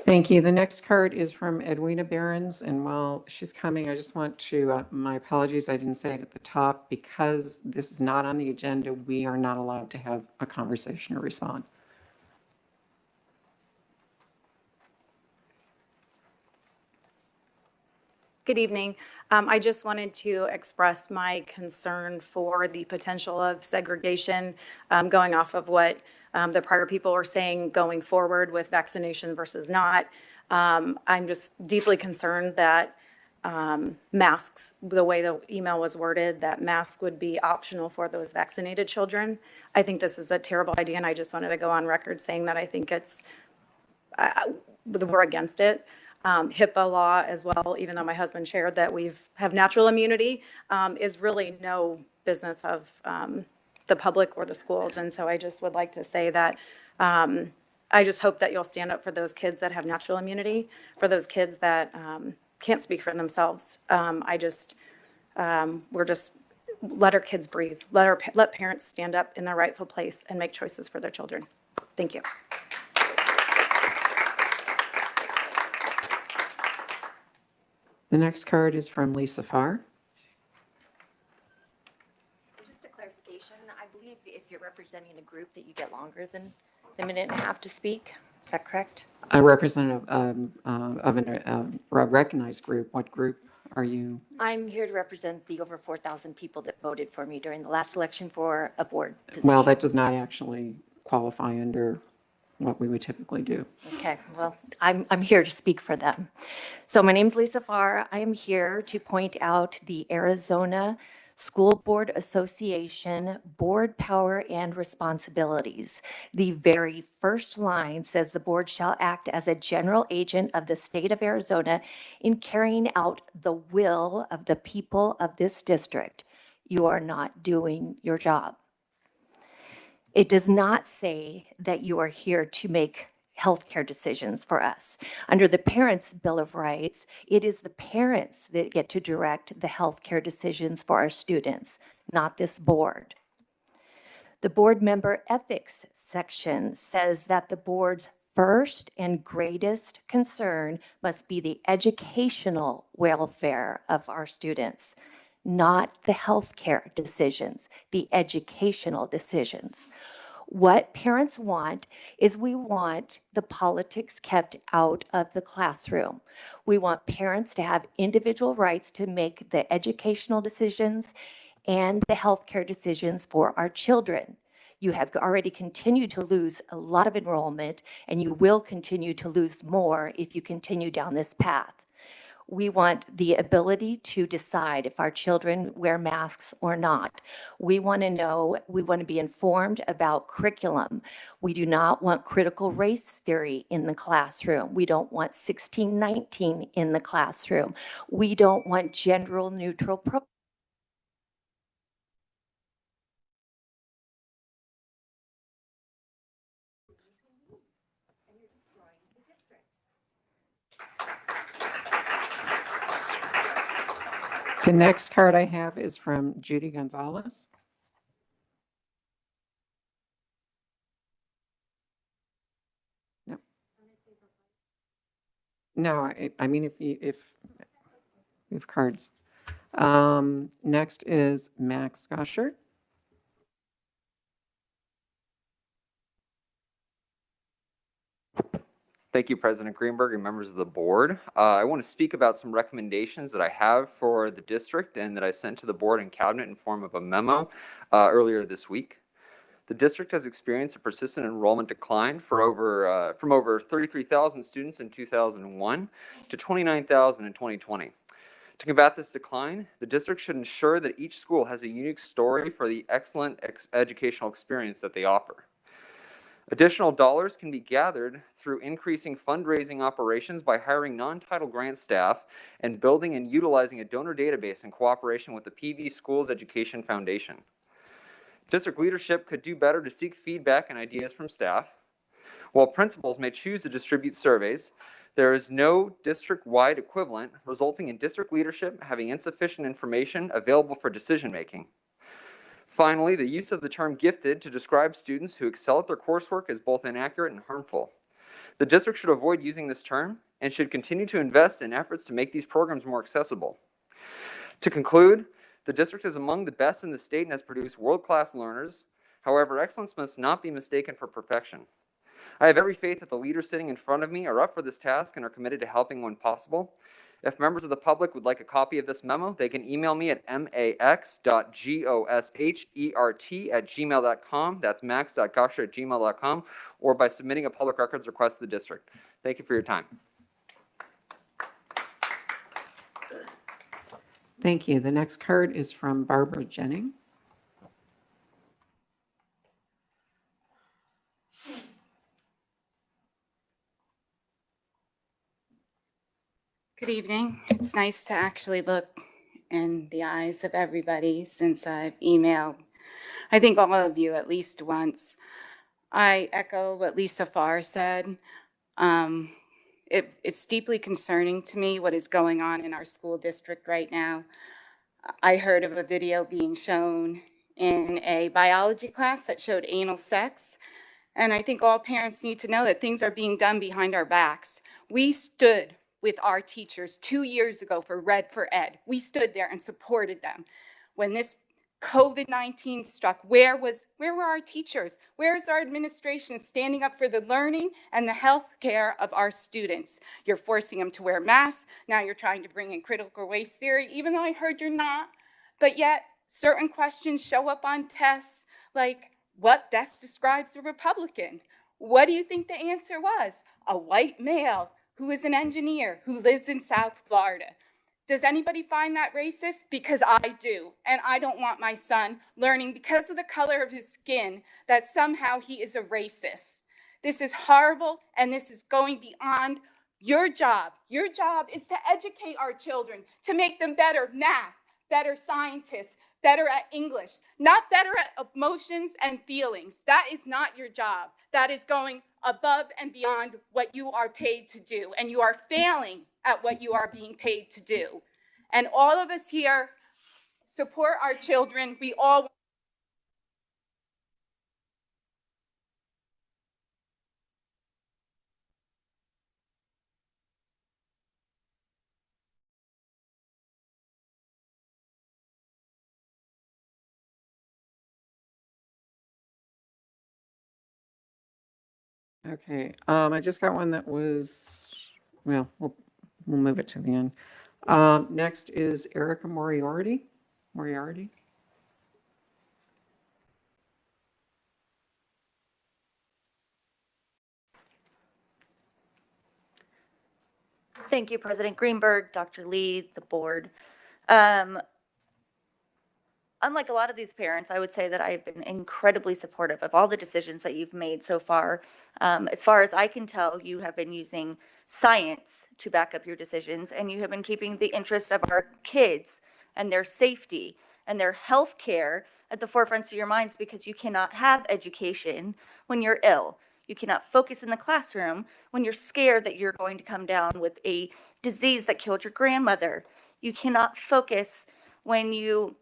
Thank you. The next card is from Edwina Behrens, and while she's coming, I just want to, my apologies, I didn't say it at the top. Because this is not on the agenda, we are not allowed to have a conversation or respond. Good evening. I just wanted to express my concern for the potential of segregation, going off of what the prior people were saying going forward with vaccination versus not. I'm just deeply concerned that masks, the way the email was worded, that masks would be optional for those vaccinated children. I think this is a terrible idea, and I just wanted to go on record saying that I think it's, we're against it. HIPAA law as well, even though my husband shared that have natural immunity, is really no business of the public or the schools. And so I just would like to say that I just hope that you'll stand up for those kids that have natural immunity, for those kids that can't speak for themselves. We're just, let our kids breathe. Let parents stand up in their rightful place and make choices for their children. Thank you. The next card is from Lisa Farr. Just a clarification, I believe if you're representing a group that you get longer than a minute and a half to speak. Is that correct? A representative of a recognized group. What group are you? I'm here to represent the over 4,000 people that voted for me during the last election for a board position. Well, that does not actually qualify under what we would typically do. Okay, well, I'm here to speak for them. So my name's Lisa Farr. I am here to point out the Arizona School Board Association Board Power and Responsibilities. The very first line says the board shall act as a general agent of the state of Arizona in carrying out the will of the people of this district. You are not doing your job. It does not say that you are here to make healthcare decisions for us. Under the Parents' Bill of Rights, it is the parents that get to direct the healthcare decisions for our students, not this board. The board member ethics section says that the board's first and greatest concern must be the educational welfare of our students, not the healthcare decisions, the educational decisions. What parents want is we want the politics kept out of the classroom. We want parents to have individual rights to make the educational decisions and the healthcare decisions for our children. You have already continued to lose a lot of enrollment, and you will continue to lose more if you continue down this path. We want the ability to decide if our children wear masks or not. We want to know, we want to be informed about curriculum. We do not want critical race theory in the classroom. We don't want 1619 in the classroom. We don't want gender neutral programs. The next card I have is from Judy Gonzalez. No. No, I mean, if we have cards. Next is Max Goshert. Thank you, President Greenberg and members of the board. I want to speak about some recommendations that I have for the district and that I sent to the board and cabinet in form of a memo earlier this week. The district has experienced a persistent enrollment decline from over 33,000 students in 2001 to 29,000 in 2020. To combat this decline, the district should ensure that each school has a unique story for the excellent educational experience that they offer. Additional dollars can be gathered through increasing fundraising operations by hiring non-title grant staff and building and utilizing a donor database in cooperation with the PV Schools Education Foundation. District leadership could do better to seek feedback and ideas from staff. While principals may choose to distribute surveys, there is no district-wide equivalent, resulting in district leadership having insufficient information available for decision-making. Finally, the use of the term gifted to describe students who excel at their coursework is both inaccurate and harmful. The district should avoid using this term and should continue to invest in efforts to make these programs more accessible. To conclude, the district is among the best in the state and has produced world-class learners. However, excellence must not be mistaken for perfection. I have every faith that the leaders sitting in front of me are up for this task and are committed to helping when possible. If members of the public would like a copy of this memo, they can email me at max.goshert@gmail.com. That's max.goshert@gmail.com, or by submitting a public records request to the district. Thank you for your time. Thank you. The next card is from Barbara Jennings. Good evening. It's nice to actually look in the eyes of everybody since I've emailed I think all of you at least once. I echo what Lisa Farr said. It's deeply concerning to me what is going on in our school district right now. I heard of a video being shown in a biology class that showed anal sex. And I think all parents need to know that things are being done behind our backs. We stood with our teachers 2 years ago for Red for Ed. We stood there and supported them. When this COVID-19 struck, where were our teachers? Where is our administration standing up for the learning and the health care of our students? You're forcing them to wear masks. Now you're trying to bring in critical race theory, even though I heard you're not. But yet certain questions show up on tests like, what best describes a Republican? What do you think the answer was? A white male who is an engineer who lives in South Florida. Does anybody find that racist? Because I do. And I don't want my son learning because of the color of his skin that somehow he is a racist. This is horrible, and this is going beyond your job. Your job is to educate our children, to make them better math, better scientists, better at English, not better at emotions and feelings. That is not your job. That is going above and beyond what you are paid to do, and you are failing at what you are being paid to do. And all of us here support our children. We all Okay, I just got one that was, well, we'll move it to the end. Next is Erica Moriarty. Thank you, President Greenberg, Dr. Lee, the board. Unlike a lot of these parents, I would say that I've been incredibly supportive of all the decisions that you've made so far. As far as I can tell, you have been using science to back up your decisions, and you have been keeping the interest of our kids and their safety and their health care at the forefront of your minds, because you cannot have education when you're ill. You cannot focus in the classroom when you're scared that you're going to come down with a disease that killed your grandmother. You cannot focus when you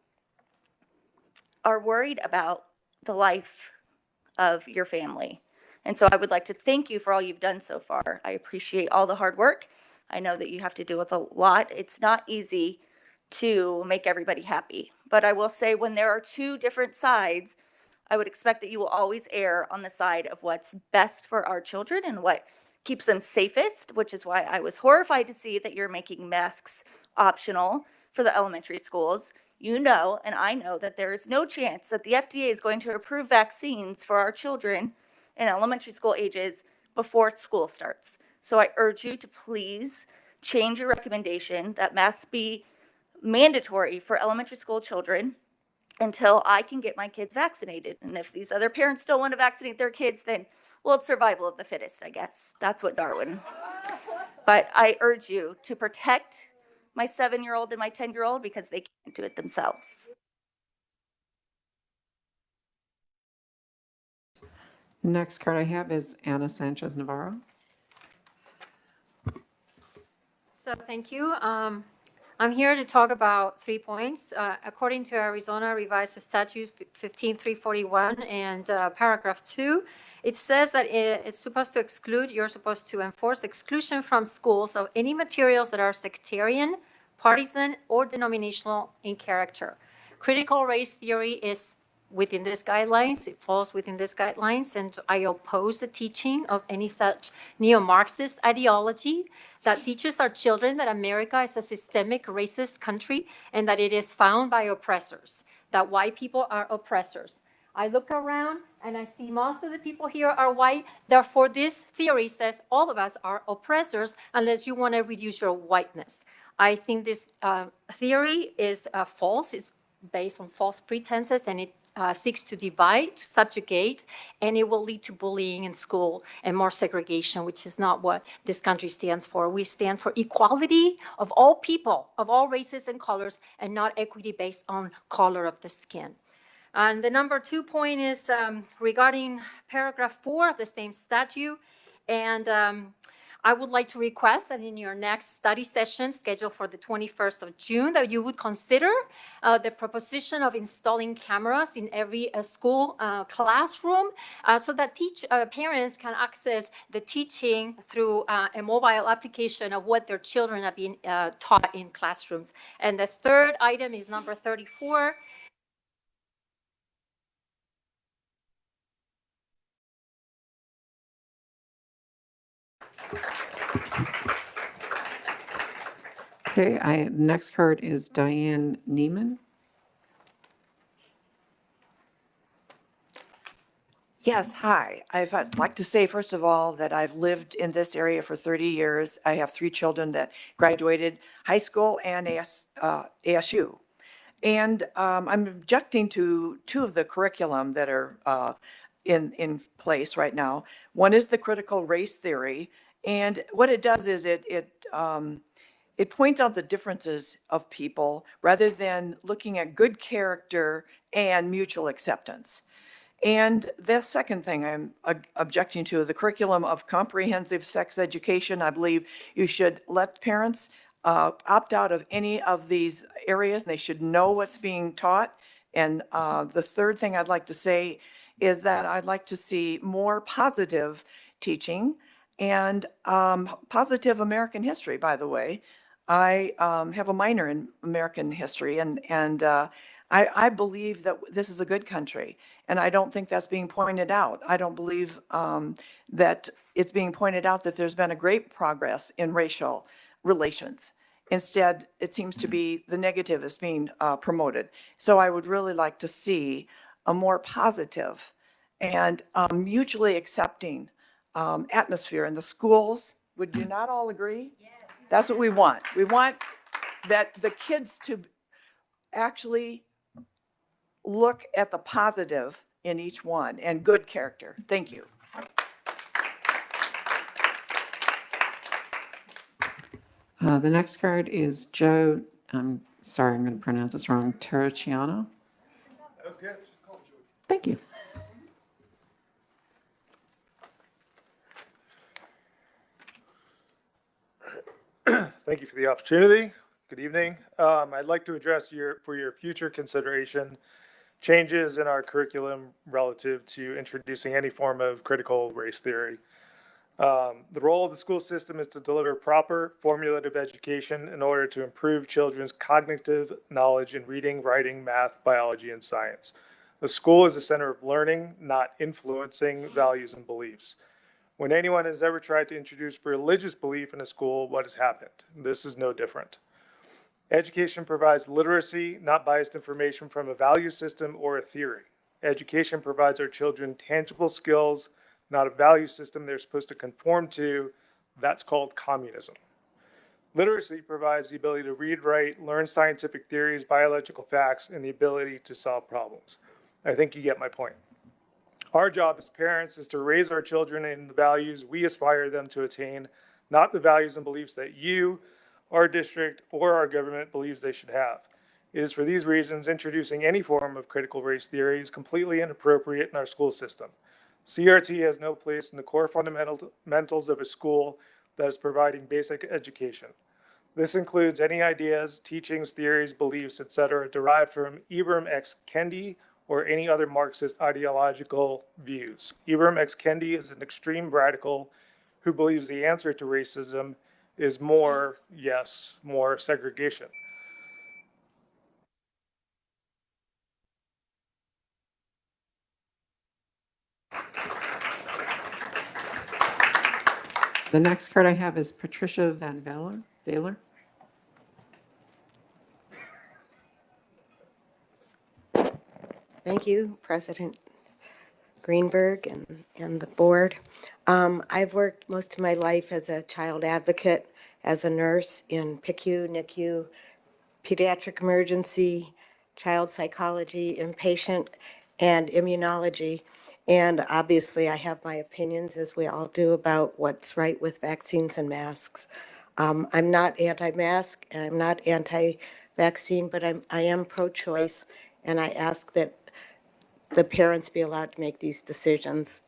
are worried about the life of your family. And so I would like to thank you for all you've done so far. I appreciate all the hard work. I know that you have to deal with a lot. It's not easy to make everybody happy. But I will say, when there are two different sides, I would expect that you will always err on the side of what's best for our children and what keeps them safest, which is why I was horrified to see that you're making masks optional for the elementary schools. You know, and I know, that there is no chance that the FDA is going to approve vaccines for our children in elementary school ages before school starts. So I urge you to please change your recommendation that masks be mandatory for elementary school children until I can get my kids vaccinated. And if these other parents don't want to vaccinate their kids, then, well, it's survival of the fittest, I guess. That's what Darwin. But I urge you to protect my 7-year-old and my 10-year-old, because they can't do it themselves. The next card I have is Anna Sanchez Navarro. So thank you. I'm here to talk about 3 points. According to Arizona Revised Statutes 15341 and paragraph 2, it says that it's supposed to exclude, you're supposed to enforce exclusion from schools of any materials that are sectarian, partisan, or denominational in character. Critical race theory is within these guidelines. It falls within these guidelines, and I oppose the teaching of any such neo-Marxist ideology that teaches our children that America is a systemic racist country and that it is found by oppressors, that white people are oppressors. I look around and I see most of the people here are white. Therefore, this theory says all of us are oppressors unless you want to reduce your whiteness. I think this theory is false. It's based on false pretenses, and it seeks to divide, subjugate, and it will lead to bullying in school and more segregation, which is not what this country stands for. We stand for equality of all people, of all races and colors, and not equity based on color of the skin. And the number 2 point is regarding paragraph 4 of the same statute. And I would like to request that in your next study session scheduled for the 21st of June, that you would consider the proposition of installing cameras in every school classroom so that parents can access the teaching through a mobile application of what their children are being taught in classrooms. And the third item is number 34. Okay, next card is Diane Neiman. Yes, hi. I'd like to say, first of all, that I've lived in this area for 30 years. I have 3 children that graduated high school and ASU. And I'm objecting to 2 of the curriculum that are in place right now. One is the critical race theory. And what it does is it points out the differences of people rather than looking at good character and mutual acceptance. And the second thing I'm objecting to, the curriculum of comprehensive sex education. I believe you should let parents opt out of any of these areas. They should know what's being taught. And the third thing I'd like to say is that I'd like to see more positive teaching and positive American history, by the way. I have a minor in American history, and I believe that this is a good country, and I don't think that's being pointed out. I don't believe that it's being pointed out that there's been a great progress in racial relations. Instead, it seems to be the negative is being promoted. So I would really like to see a more positive and mutually accepting atmosphere in the schools. Would you not all agree? Yes. That's what we want. We want that the kids to actually look at the positive in each one and good character. Thank you. The next card is Joe, I'm sorry, I'm going to pronounce this wrong, Terraciano. That was good. Just call Joe. Thank you. Thank you for the opportunity. Good evening. I'd like to address for your future consideration changes in our curriculum relative to introducing any form of critical race theory. The role of the school system is to deliver proper formulative education in order to improve children's cognitive knowledge in reading, writing, math, biology, and science. The school is a center of learning, not influencing values and beliefs. When anyone has ever tried to introduce religious belief in a school, what has happened? This is no different. Education provides literacy, not biased information from a value system or a theory. Education provides our children tangible skills, not a value system they're supposed to conform to. That's called communism. Literacy provides the ability to read, write, learn scientific theories, biological facts, and the ability to solve problems. I think you get my point. Our job as parents is to raise our children in the values we aspire them to attain, not the values and beliefs that you, our district, or our government believes they should have. It is for these reasons introducing any form of critical race theory is completely inappropriate in our school system. CRT has no place in the core fundamentals of a school that is providing basic education. This includes any ideas, teachings, theories, beliefs, etc., derived from Ibram X. Kendi or any other Marxist ideological views. Ibram X. Kendi is an extreme radical who believes the answer to racism is more, yes, more segregation. The next card I have is Patricia Van Valer. Thank you, President Greenberg and the board. I've worked most of my life as a child advocate, as a nurse in PICU, NICU, pediatric emergency, child psychology, inpatient, and immunology. And obviously I have my opinions, as we all do, about what's right with vaccines and masks. I'm not anti-mask and I'm not anti-vaccine, but I am pro-choice, and I ask that the parents be allowed to make these decisions.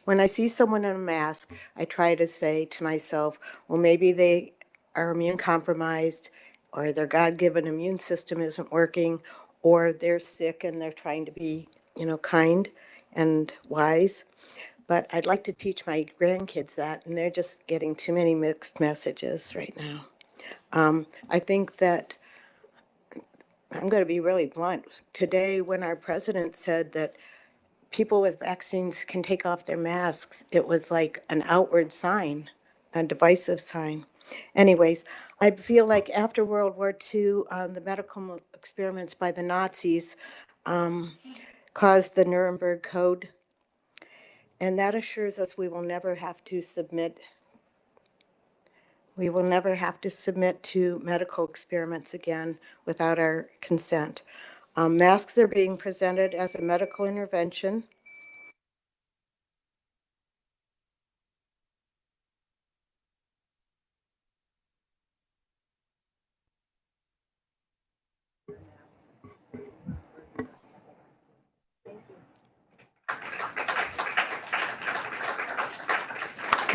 When I see someone in a mask, I try to say to myself, well, maybe they are immune compromised, or their God-given immune system isn't working, or they're sick and they're trying to be, kind and wise. But I'd like to teach my grandkids that, and they're just getting too many mixed messages right now. I think that, I'm going to be really blunt. Today, when our president said that people with vaccines can take off their masks, it was like an outward sign, a divisive sign. Anyways, I feel like after World War II, the medical experiments by the Nazis caused the Nuremberg Code, and that assures us we will never have to submit to medical experiments again without our consent. Masks are being presented as a medical intervention.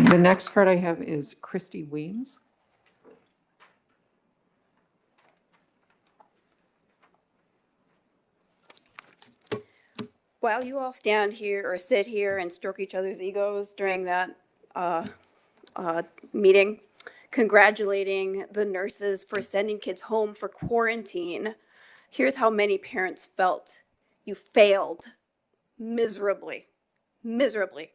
The next card I have is Christy Weems. While you all stand here or sit here and stroke each other's egos during that meeting, congratulating the nurses for sending kids home for quarantine, here's how many parents felt. You failed miserably, miserably.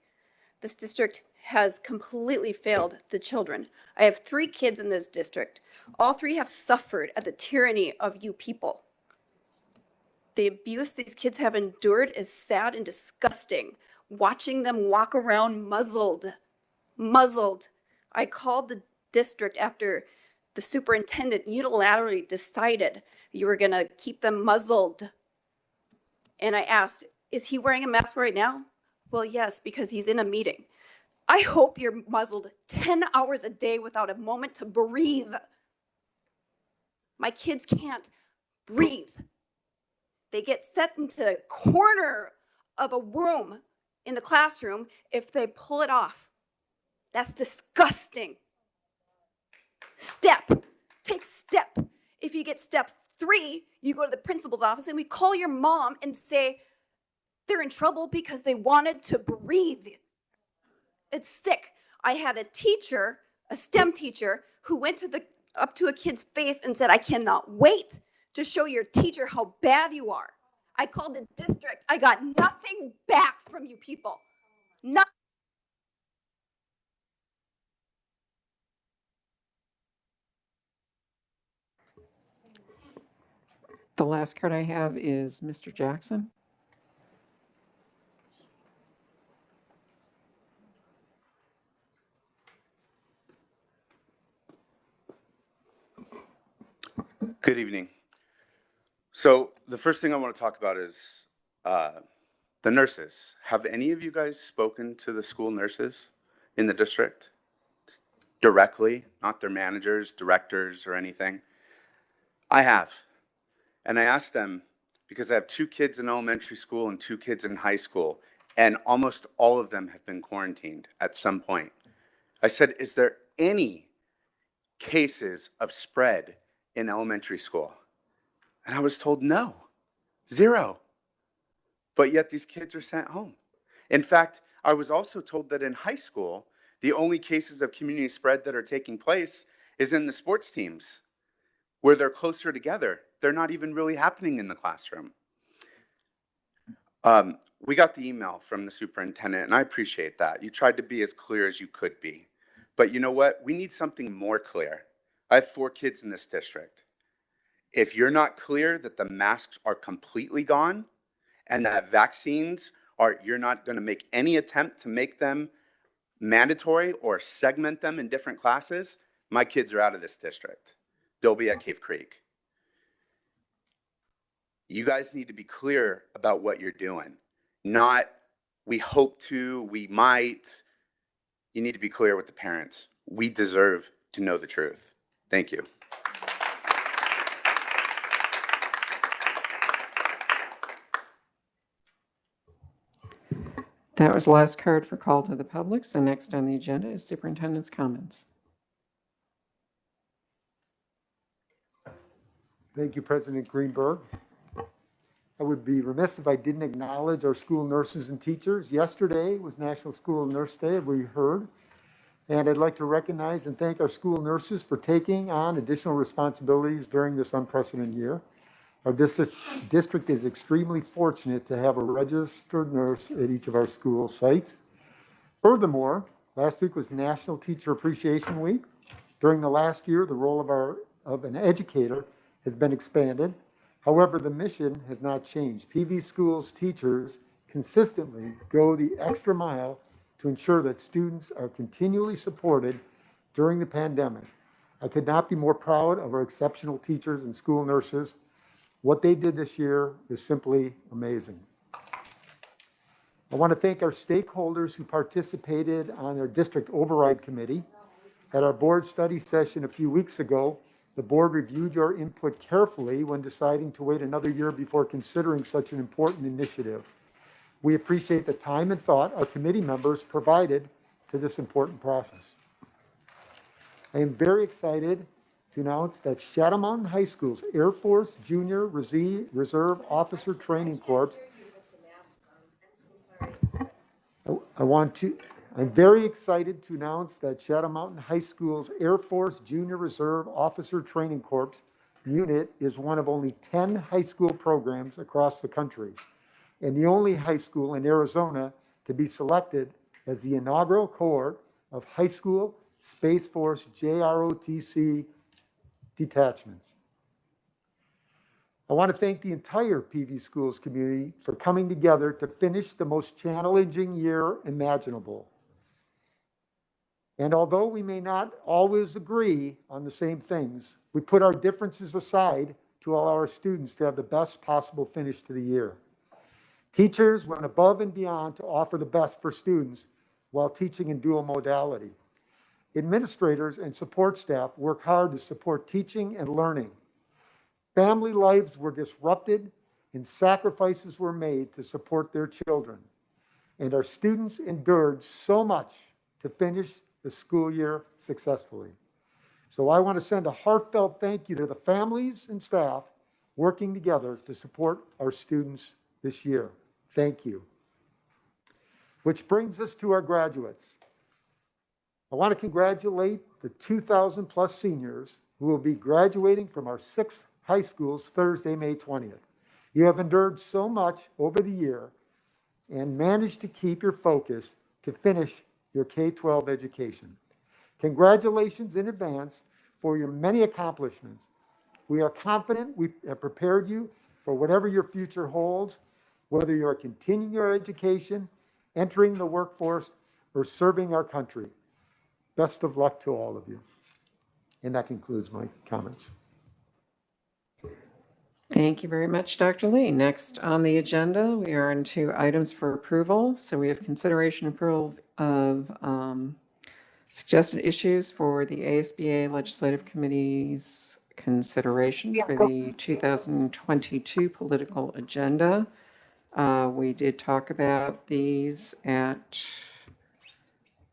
This district has completely failed the children. I have 3 kids in this district. All 3 have suffered at the tyranny of you people. The abuse these kids have endured is sad and disgusting. Watching them walk around muzzled. I called the district after the superintendent unilaterally decided you were gonna keep them muzzled. And I asked, is he wearing a mask right now? Well, yes, because he's in a meeting. I hope you're muzzled 10 hours a day without a moment to breathe. My kids can't breathe. They get set into the corner of a room in the classroom if they pull it off. That's disgusting. Take step. If you get step 3, you go to the principal's office and we call your mom and say they're in trouble because they wanted to breathe. It's sick. I had a teacher, a STEM teacher, who went up to a kid's face and said, I cannot wait to show your teacher how bad you are. I called the district. I got nothing back from you people. Nothing. The last card I have is Mr. Jackson. Good evening. So the first thing I want to talk about is the nurses. Have any of you guys spoken to the school nurses in the district directly, not their managers, directors, or anything? I have. And I asked them, because I have 2 kids in elementary school and 2 kids in high school, and almost all of them have been quarantined at some point. I said, is there any cases of spread in elementary school? And I was told no, 0. But yet these kids are sent home. In fact, I was also told that in high school, the only cases of community spread that are taking place is in the sports teams, where they're closer together. They're not even really happening in the classroom. We got the email from the superintendent, and I appreciate that. You tried to be as clear as you could be. But you know what? We need something more clear. I have 4 kids in this district. If you're not clear that the masks are completely gone and that vaccines you're not going to make any attempt to make them mandatory or segment them in different classes, my kids are out of this district. They'll be at Cave Creek. You guys need to be clear about what you're doing. Not, we hope to, we might. You need to be clear with the parents. We deserve to know the truth. Thank you. That was the last card for call to the public. So next on the agenda is superintendent's comments. Thank you, President Greenberg. I would be remiss if I didn't acknowledge our school nurses and teachers. Yesterday was National School Nurse Day, as we heard. And I'd like to recognize and thank our school nurses for taking on additional responsibilities during this unprecedented year. Our district is extremely fortunate to have a registered nurse at each of our school sites. Furthermore, last week was National Teacher Appreciation Week. During the last year, the role of an educator has been expanded. However, the mission has not changed. PV schools teachers consistently go the extra mile to ensure that students are continually supported during the pandemic. I could not be more proud of our exceptional teachers and school nurses. What they did this year is simply amazing. I want to thank our stakeholders who participated on our district override committee. At our board study session a few weeks ago, the board reviewed your input carefully when deciding to wait another year before considering such an important initiative. We appreciate the time and thought our committee members provided to this important process. I am very excited to announce that Shadow Mountain High School's Air Force Junior Reserve Officer Training Corps. I'm very excited to announce that Shadow Mountain High School's Air Force Junior Reserve Officer Training Corps unit is one of only 10 high school programs across the country, and the only high school in Arizona to be selected as the inaugural cohort of high school Space Force JROTC detachments. I want to thank the entire PV Schools community for coming together to finish the most challenging year imaginable. And although we may not always agree on the same things, we put our differences aside to allow our students to have the best possible finish to the year. Teachers went above and beyond to offer the best for students while teaching in dual modality. Administrators and support staff work hard to support teaching and learning. Family lives were disrupted and sacrifices were made to support their children. And our students endured so much to finish the school year successfully. So I want to send a heartfelt thank you to the families and staff working together to support our students this year. Thank you. Which brings us to our graduates. I want to congratulate the 2,000 plus seniors who will be graduating from our 6 high schools Thursday, May 20th. You have endured so much over the year and managed to keep your focus to finish your K-12 education. Congratulations in advance for your many accomplishments. We are confident we have prepared you for whatever your future holds, whether you are continuing your education, entering the workforce, or serving our country. Best of luck to all of you. And that concludes my comments. Thank you very much, Dr. Lee. Next on the agenda, we are into items for approval. So we have consideration approval of suggested issues for the ASBA Legislative Committee's consideration for the 2022 political agenda. We did talk about these at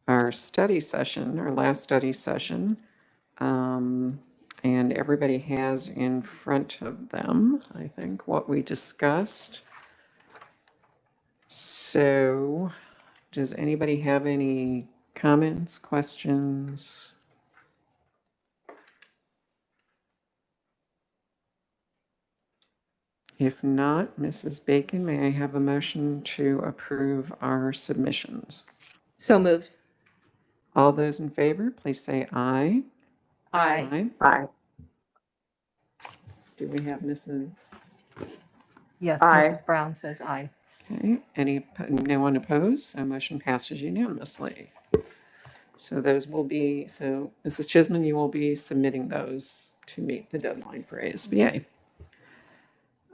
our study session, our last study session. And everybody has in front of them, I think, what we discussed. So, does anybody have any comments, questions? If not, Mrs. Bacon, may I have a motion to approve our submissions? So moved. All those in favor, please say aye. Aye. Aye. Do we have Mrs.? Yes, Aye. Mrs. Brown says aye. Okay, no one opposed, so motion passes unanimously. So those will be, so Mrs. Chisholm, you will be submitting those to meet the deadline for ASBA.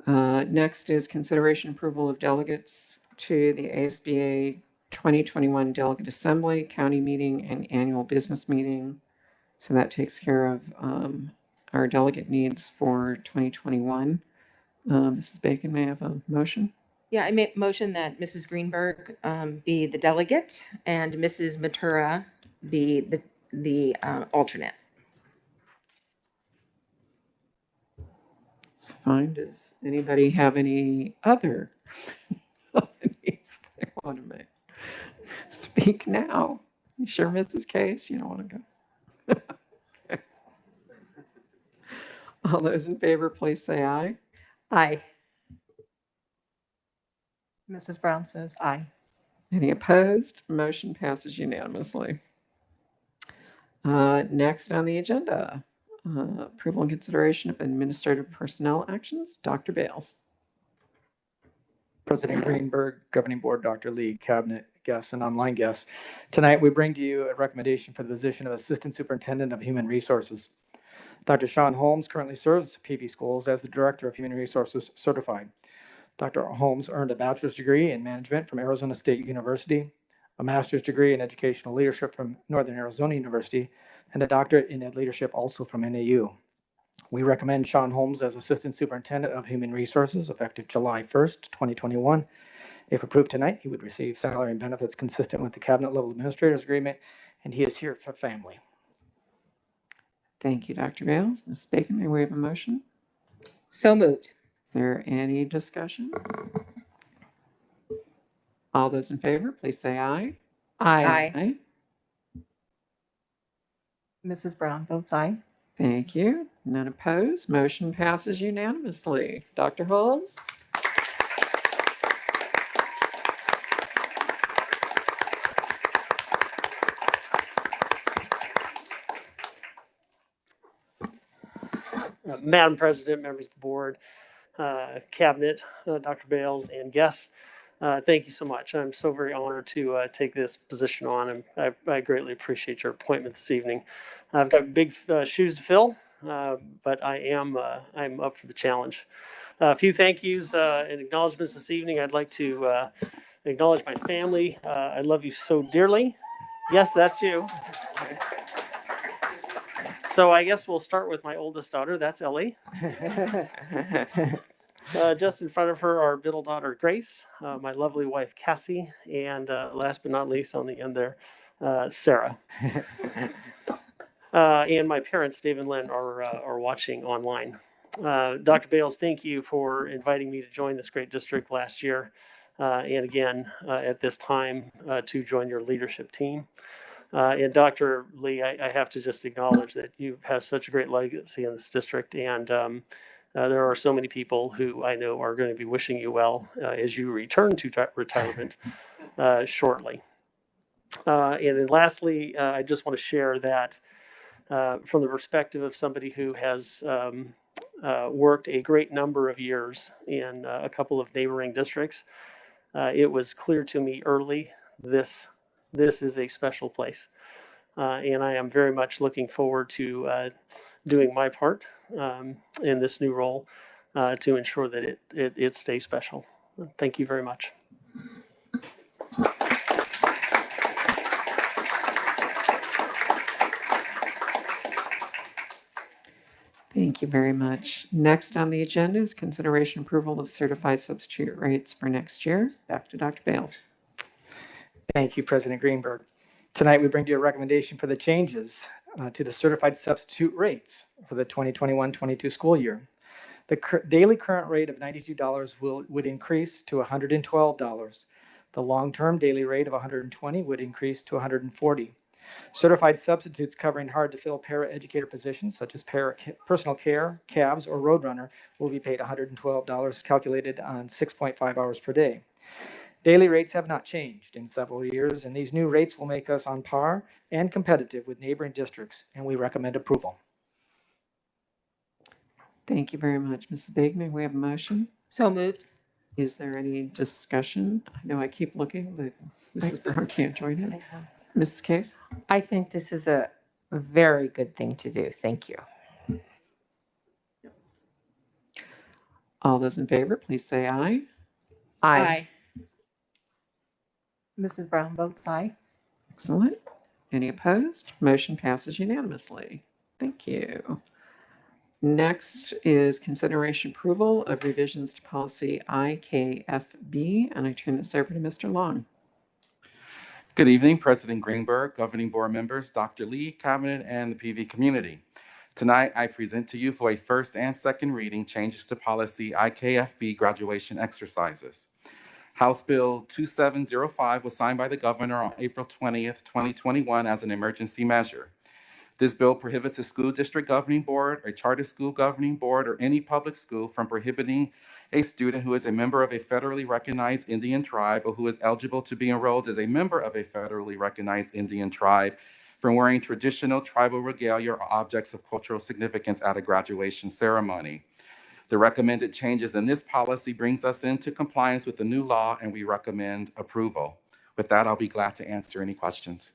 Next is consideration approval of delegates to the ASBA 2021 Delegate Assembly, County Meeting, and Annual Business Meeting. So that takes care of our delegate needs for 2021. Mrs. Bacon, may I have a motion? Yeah, I make motion that Mrs. Greenberg be the delegate and Mrs. Matura be the alternate. It's fine. Does anybody have any other needs they want to make? Speak now. You sure, Mrs. Case? You don't want to go? Okay. All those in favor, please say aye. Aye. Mrs. Brown says aye. Any opposed? Motion passes unanimously. Next on the agenda, approval and consideration of administrative personnel actions. Dr. Bales. President Greenberg, Governing Board, Dr. Lee, Cabinet guests, and online guests. Tonight, we bring to you a recommendation for the position of Assistant Superintendent of Human Resources. Dr. Sean Holmes currently serves PV Schools as the Director of Human Resources Certified. Dr. Holmes earned a bachelor's degree in management from Arizona State University, a master's degree in educational leadership from Northern Arizona University, and a doctorate in ed leadership also from NAU. We recommend Sean Holmes as Assistant Superintendent of Human Resources effective July 1st, 2021. If approved tonight, he would receive salary and benefits consistent with the Cabinet Level Administrator's Agreement, and he is here for family. Thank you, Dr. Bales. Ms. Bacon, may we have a motion? So moved. Is there any discussion? All those in favor, please say aye. Aye. Mrs. Brown votes aye. Thank you. None opposed. Motion passes unanimously. Dr. Holmes? Madam President, members of the board, cabinet, Dr. Bales, and guests, thank you so much. I'm so very honored to take this position on, and I greatly appreciate your appointment this evening. I've got big shoes to fill, but I'm up for the challenge. A few thank yous and acknowledgments this evening. I'd like to acknowledge my family. I love you so dearly. Yes, that's you. So I guess we'll start with my oldest daughter. That's Ellie. Just in front of her, our middle daughter, Grace, my lovely wife, Cassie, and last but not least on the end there, Sarah. And my parents, Dave and Lynn, are watching online. Dr. Bales, thank you for inviting me to join this great district last year. And again, at this time, to join your leadership team. And Dr. Lee, I have to just acknowledge that you have such a great legacy in this district. And there are so many people who I know are going to be wishing you well as you return to retirement shortly. And then lastly, I just want to share that from the perspective of somebody who has worked a great number of years in a couple of neighboring districts, it was clear to me early this is a special place. And I am very much looking forward to doing my part in this new role to ensure that it stays special. Thank you very much. Thank you very much. Next on the agenda is consideration approval of certified substitute rates for next year. Back to Dr. Bales. Thank you, President Greenberg. Tonight, we bring to you a recommendation for the changes to the certified substitute rates for the 2021-22 school year. The daily current rate of $92 would increase to $112. The long-term daily rate of $120 would increase to $140. Certified substitutes covering hard-to-fill para-educator positions such as personal care, CABs, or Roadrunner will be paid $112 calculated on 6.5 hours per day. Daily rates have not changed in several years, and these new rates will make us on par and competitive with neighboring districts, and we recommend approval. Thank you very much, Mrs. Bigman. We have a motion. So moved. Is there any discussion? I know I keep looking, but Mrs. Brown can't join in. Mrs. Case? I think this is a very good thing to do. Thank you. All those in favor, please say aye. Aye. Mrs. Brown votes aye. Excellent. Any opposed? Motion passes unanimously. Thank you. Next is consideration approval of revisions to policy IKFB, and I turn this over to Mr. Long. Good evening, President Greenberg, governing board members, Dr. Lee, cabinet, and the PV community. Tonight, I present to you for a first and second reading changes to policy IKFB graduation exercises. House Bill 2705 was signed by the governor on April 20th, 2021 as an emergency measure. This bill prohibits a school district governing board, a charter school governing board, or any public school from prohibiting a student who is a member of a federally recognized Indian tribe or who is eligible to be enrolled as a member of a federally recognized Indian tribe from wearing traditional tribal regalia or objects of cultural significance at a graduation ceremony. The recommended changes in this policy brings us into compliance with the new law, and we recommend approval. With that, I'll be glad to answer any questions.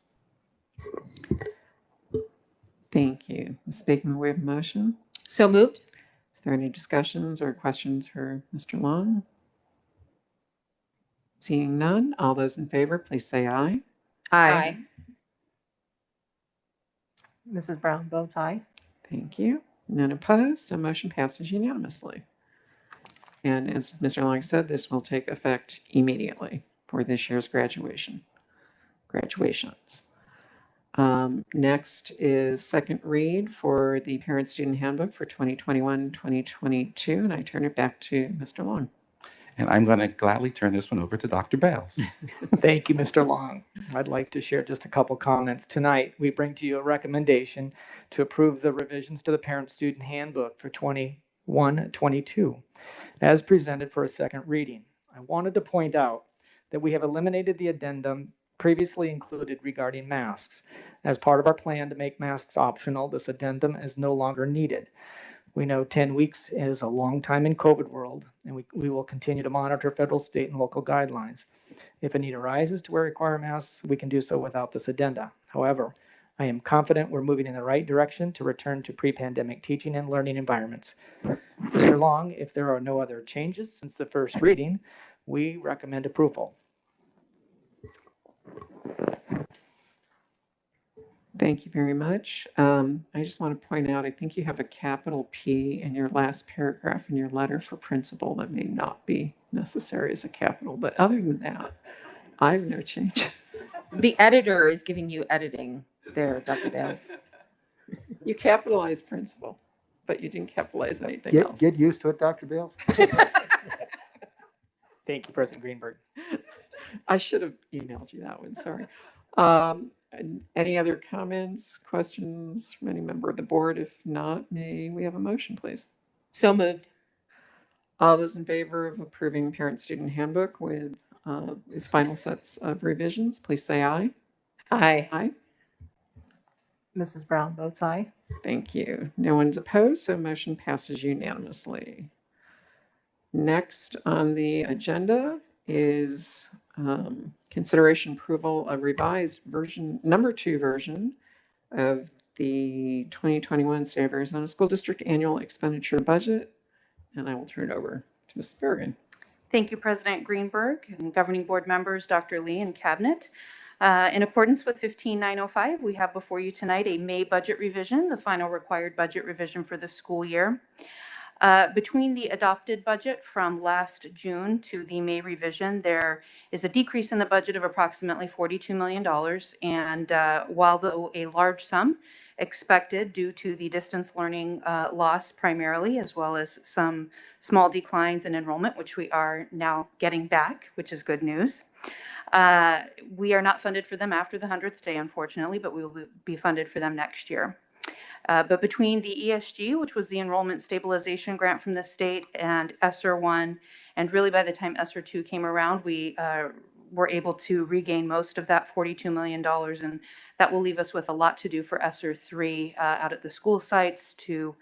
Thank you. Ms. Bateman, we have a motion. So moved. Is there any discussions or questions for Mr. Long? Seeing none, all those in favor, please say aye. Aye. Mrs. Brown votes aye. Thank you. None opposed, so motion passes unanimously. And as Mr. Long said, this will take effect immediately for this year's graduations. Next is second read for the Parent-Student Handbook for 2021-2022, and I turn it back to Mr. Long. And I'm going to gladly turn this one over to Dr. Bales. Thank you, Mr. Long. I'd like to share just a couple comments. Tonight, we bring to you a recommendation to approve the revisions to the Parent-Student Handbook for 21-22 as presented for a second reading. I wanted to point out that we have eliminated the addendum previously included regarding masks. As part of our plan to make masks optional, this addendum is no longer needed. We know 10 weeks is a long time in COVID world, and we will continue to monitor federal, state, and local guidelines. If a need arises to require masks, we can do so without this addenda. However, I am confident we're moving in the right direction to return to pre-pandemic teaching and learning environments. Mr. Long, if there are no other changes since the first reading, we recommend approval. Thank you very much. I just want to point out, I think you have a capital P in your last paragraph in your letter for principal that may not be necessary as a capital, but other than that, I have no change. The editor is giving you editing there, Dr. Bales. You capitalized principal, but you didn't capitalize anything else. Get used to it, Dr. Bales. Thank you, President Greenberg. I should have emailed you that one, sorry. Any other comments, questions from any member of the board? If not, may we have a motion, please? So moved. All those in favor of approving Parent-Student Handbook with its final sets of revisions, please say aye. Aye. Aye. Mrs. Brown votes aye. Thank you. No one's opposed, so motion passes unanimously. Next on the agenda is consideration approval of revised version, number 2 version of the 2021 State of Arizona School District Annual Expenditure Budget. And I will turn it over to Ms. Bergen. Thank you, President Greenberg and governing board members, Dr. Lee and cabinet. In accordance with 15905, we have before you tonight a May budget revision, the final required budget revision for the school year. Between the adopted budget from last June to the May revision, there is a decrease in the budget of approximately $42 million. And while though a large sum expected due to the distance learning loss primarily, as well as some small declines in enrollment, which we are now getting back, which is good news. We are not funded for them after the 100th day, unfortunately, but we will be funded for them next year. But between the ESG, which was the enrollment stabilization grant from the state, and ESSER 1, and really by the time ESSER 2 came around, we were able to regain most of that $42 million, and that will leave us with a lot to do for ESSER 3 out at the school sites to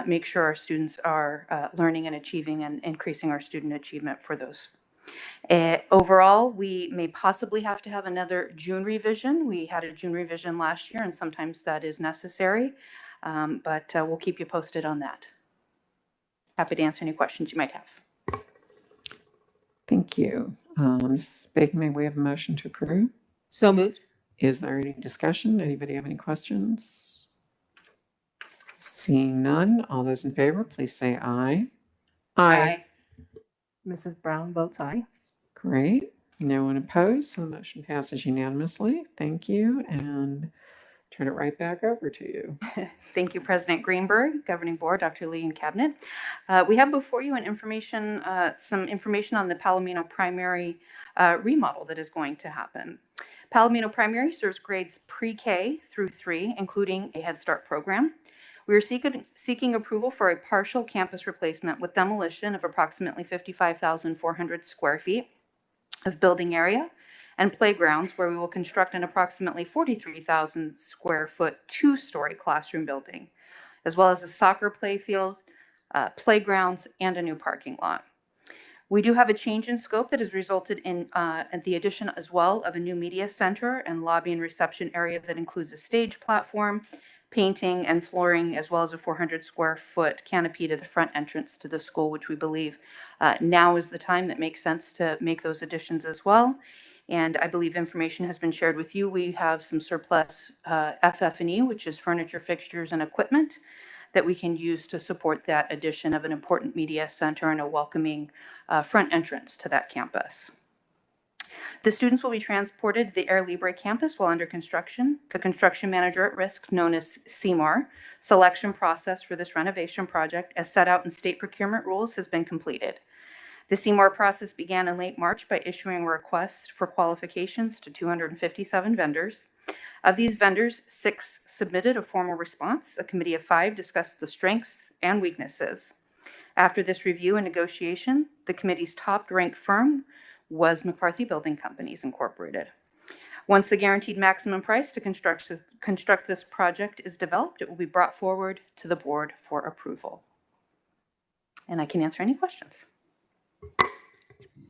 make sure our students are learning and achieving and increasing our student achievement for those. Overall, we may possibly have to have another June revision. We had a June revision last year, and sometimes that is necessary, but we'll keep you posted on that. Happy to answer any questions you might have. Thank you. Ms. Bacon, may we have a motion to approve? So moved. Is there any discussion? Anybody have any questions? Seeing none, all those in favor, please say aye. Aye. Mrs. Brown votes aye. Great. No one opposed, so the motion passes unanimously. Thank you, and turn it right back over to you. Thank you, President Greenberg, Governing Board, Dr. Lee, and Cabinet. We have before you some information on the Palomino Primary remodel that is going to happen. Palomino Primary serves grades pre-K through 3, including a Head Start program. We are seeking approval for a partial campus replacement with demolition of approximately 55,400 square feet of building area and playgrounds, where we will construct an approximately 43,000 square foot 2-story classroom building, as well as a soccer playfield, playgrounds, and a new parking lot. We do have a change in scope that has resulted in the addition as well of a new media center and lobby and reception area that includes a stage platform, painting, and flooring, as well as a 400 square foot canopy to the front entrance to the school, which we believe now is the time that makes sense to make those additions as well. And I believe information has been shared with you. We have some surplus FF&E, which is furniture, fixtures, and equipment, that we can use to support that addition of an important media center and a welcoming front entrance to that campus. The students will be transported to the Air Libre campus while under construction. The construction manager at risk, known as CMAR, selection process for this renovation project, as set out in state procurement rules, has been completed. The CMAR process began in late March by issuing a request for qualifications to 257 vendors. Of these vendors, 6 submitted a formal response. A committee of 5 discussed the strengths and weaknesses. After this review and negotiation, the committee's top-ranked firm was McCarthy Building Companies Incorporated. Once the guaranteed maximum price to construct this project is developed, it will be brought forward to the board for approval. And I can answer any questions.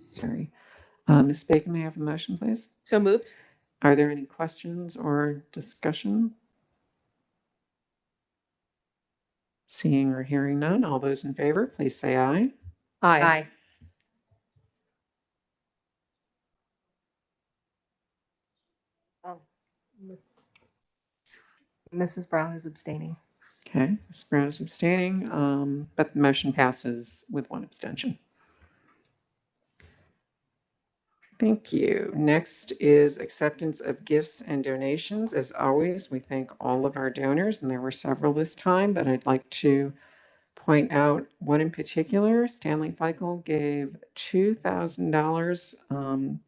Sorry. Ms. Bacon, may I have a motion, please? So moved. Are there any questions or discussion? Seeing or hearing none, all those in favor, please say aye. Aye. Oh, Mrs. Brown is abstaining. Okay, Ms. Brown is abstaining, but the motion passes with 1 abstention. Thank you. Next is acceptance of gifts and donations. As always, we thank all of our donors, and there were several this time, but I'd like to point out one in particular. Stanley Feichel gave $2,000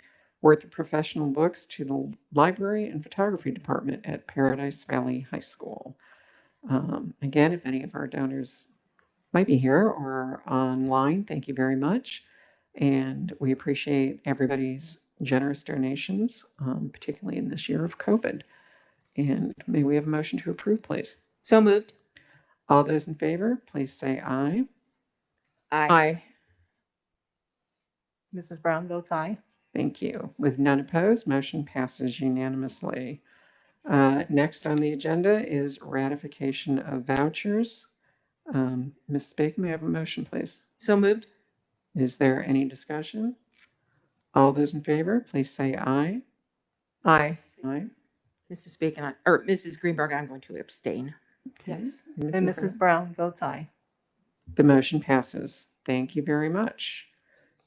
worth of professional books to the library and photography department at Paradise Valley High School. Again, if any of our donors might be here or online, thank you very much. And we appreciate everybody's generous donations, particularly in this year of COVID. And may we have a motion to approve, please? So moved. All those in favor, please say aye. Aye. Mrs. Brown votes aye. Thank you. With none opposed, motion passes unanimously. Next on the agenda is ratification of vouchers. Ms. Bacon, may I have a motion, please? So moved. Is there any discussion? All those in favor, please say aye. Aye. Aye. Mrs. Bacon, or Mrs. Greenberg, I'm going to abstain. Okay. Yes. And Mrs. Brown votes aye. The motion passes. Thank you very much.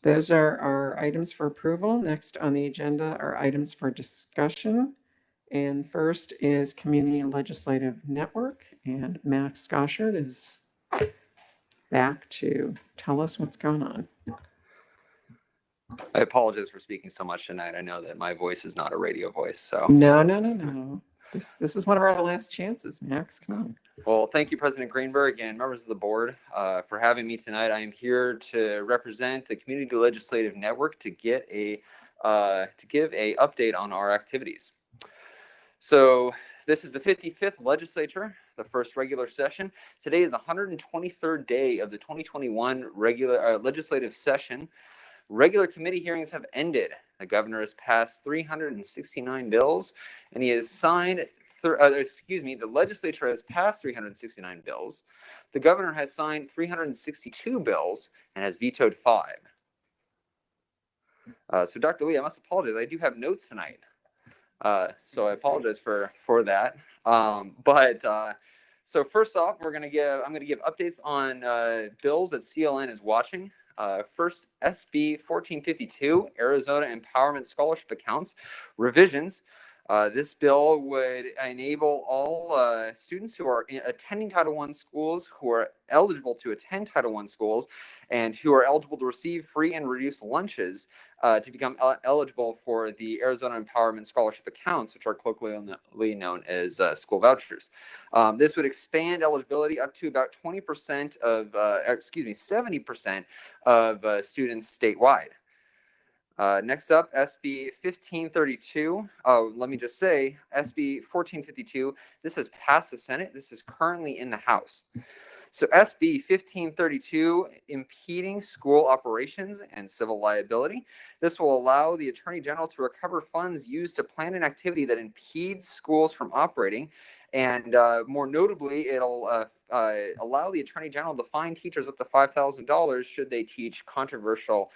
Those are our items for approval. Next on the agenda are items for discussion. And first is Community Legislative Network, and Max Scotchard is back to tell us what's going on. I apologize for speaking so much tonight. I know that my voice is not a radio voice, so. No. This is one of our last chances, Max. Come on. Well, thank you, President Greenberg and members of the board for having me tonight. I am here to represent the Community Legislative Network to give a update on our activities. So this is the 55th legislature, the first regular session. Today is the 123rd day of the 2021 legislative session. Regular committee hearings have ended. The governor has passed 369 bills, and he has signed, the legislature has passed 369 bills. The governor has signed 362 bills and has vetoed 5. So Dr. Lee, I must apologize. I do have notes tonight. So I apologize for that. So first off, I'm going to give updates on bills that CLN is watching. First, SB 1452, Arizona Empowerment Scholarship Accounts, revisions. This bill would enable all students who are attending Title I schools, who are eligible to attend Title I schools, and who are eligible to receive free and reduced lunches to become eligible for the Arizona Empowerment Scholarship Accounts, which are colloquially known as school vouchers. This would expand eligibility up to about 20% of, 70% of students statewide. Next up, SB 1532. Oh, let me just say, SB 1452, this has passed the Senate. This is currently in the House. So SB 1532, impeding school operations and civil liability. This will allow the Attorney General to recover funds used to plan an activity that impedes schools from operating. And more notably, it'll allow the Attorney General to fine teachers up to $5,000 should they teach controversial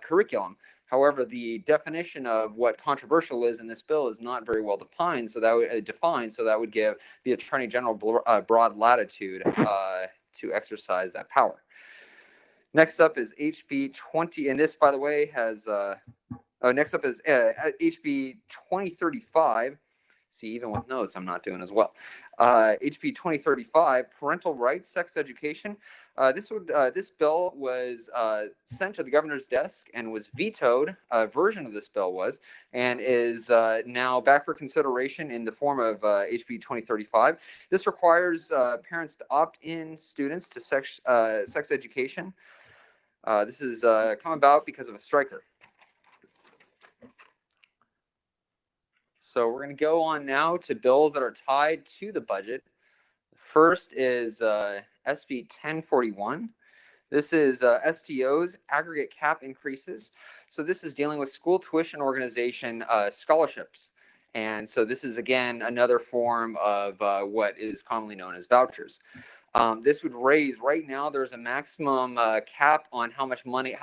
curriculum. However, the definition of what controversial is in this bill is not very well defined, so that would give the Attorney General broad latitude to exercise that power. Next up is HB 20, and this, by the way, has next up is HB 2035. See, even with notes, I'm not doing as well. HB 2035, parental rights, sex education. This bill was sent to the governor's desk and was vetoed. A version of this bill was, and is now back for consideration in the form of HB 2035. This requires parents to opt in students to sex education. This has come about because of a striker. So we're going to go on now to bills that are tied to the budget. First is SB 1041. This is STO's aggregate cap increases. So this is dealing with school tuition organization scholarships. And so this is, again, another form of what is commonly known as vouchers. This would raise, right now there's a maximum cap on how much money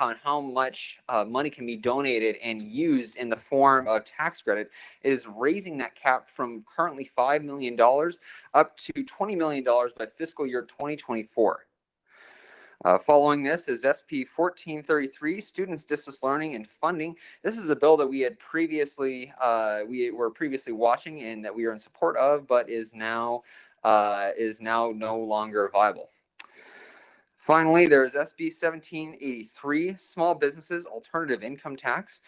can be donated and used in the form of tax credit. It is raising that cap from currently $5 million up to $20 million by fiscal year 2024. Following this is SB 1433, Students Distance Learning and Funding. This is a bill that we were previously watching and that we are in support of, but is now no longer viable. Finally, there's SB 1783, Small Businesses Alternative Income Tax.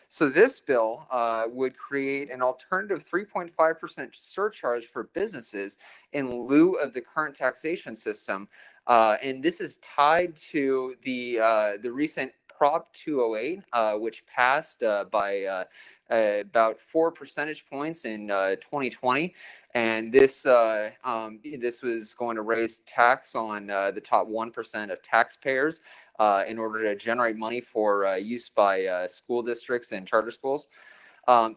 So this bill would create an alternative 3.5% surcharge for businesses in lieu of the current taxation system. And this is tied to the recent Prop 208, which passed by about 4 percentage points in 2020, and this was going to raise tax on the top 1% of taxpayers in order to generate money for use by school districts and charter schools.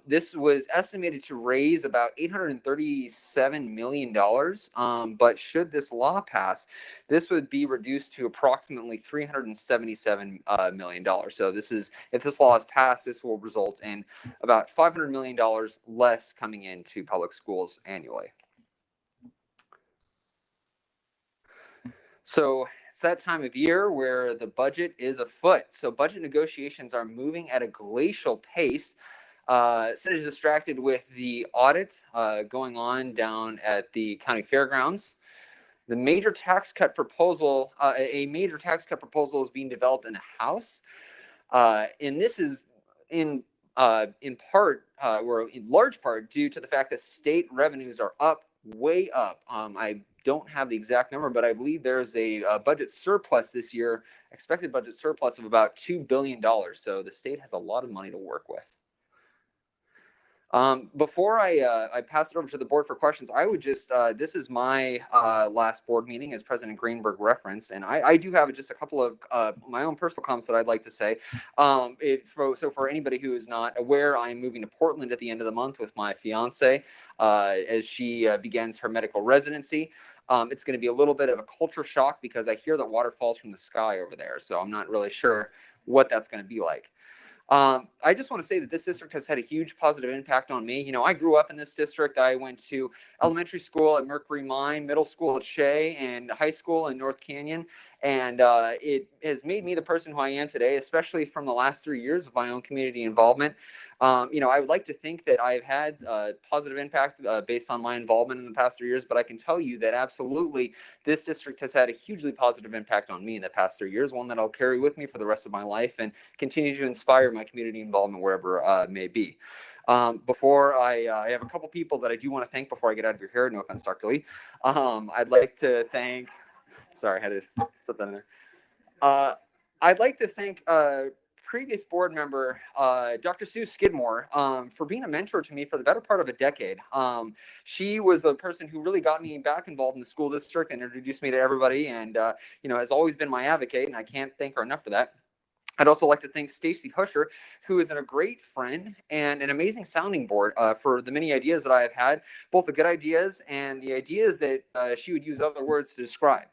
This was estimated to raise about $837 million, but should this law pass, this would be reduced to approximately $377 million. So if this law is passed, this will result in about $500 million less coming into public schools annually. So it's that time of year where the budget is afoot. So budget negotiations are moving at a glacial pace. Senate is distracted with the audit going on down at the county fairgrounds. The major tax cut proposal, a major tax cut proposal is being developed in the House. And this is in part, or in large part, due to the fact that state revenues are way up. I don't have the exact number, but I believe there's a budget surplus this year, expected budget surplus of about $2 billion. So the state has a lot of money to work with. Before I pass it over to the board for questions, I would just, this is my last board meeting, as President Greenberg referenced, and I do have just a couple of my own personal comments that I'd like to say. So for anybody who is not aware, I'm moving to Portland at the end of the month with my fiance as she begins her medical residency. It's going to be a little bit of a culture shock because I hear that water falls from the sky over there, so I'm not really sure what that's going to be like. I just want to say that this district has had a huge positive impact on me. You know, I grew up in this district. I went to elementary school at Mercury Mine, middle school at Shea, and high school in North Canyon. And it has made me the person who I am today, especially from the last 3 years of my own community involvement. You know, I would like to think that I've had positive impact based on my involvement in the past 3 years, but I can tell you that absolutely this district has had a hugely positive impact on me in the past 3 years, one that I'll carry with me for the rest of my life and continue to inspire my community involvement wherever it may be. Before I have a couple people that I do want to thank before I get out of your hair. No offense, Dr. Lee. I'd like to thank, sorry, I had to set that in there. I'd like to thank previous board member, Dr. Sue Skidmore, for being a mentor to me for the better part of a decade. She was the person who really got me back involved in the school district and introduced me to everybody, and you know, has always been my advocate, and I can't thank her enough for that. I'd also like to thank Stacy Husher, who is a great friend and an amazing sounding board for the many ideas that I have had, both the good ideas and the ideas that she would use other words to describe.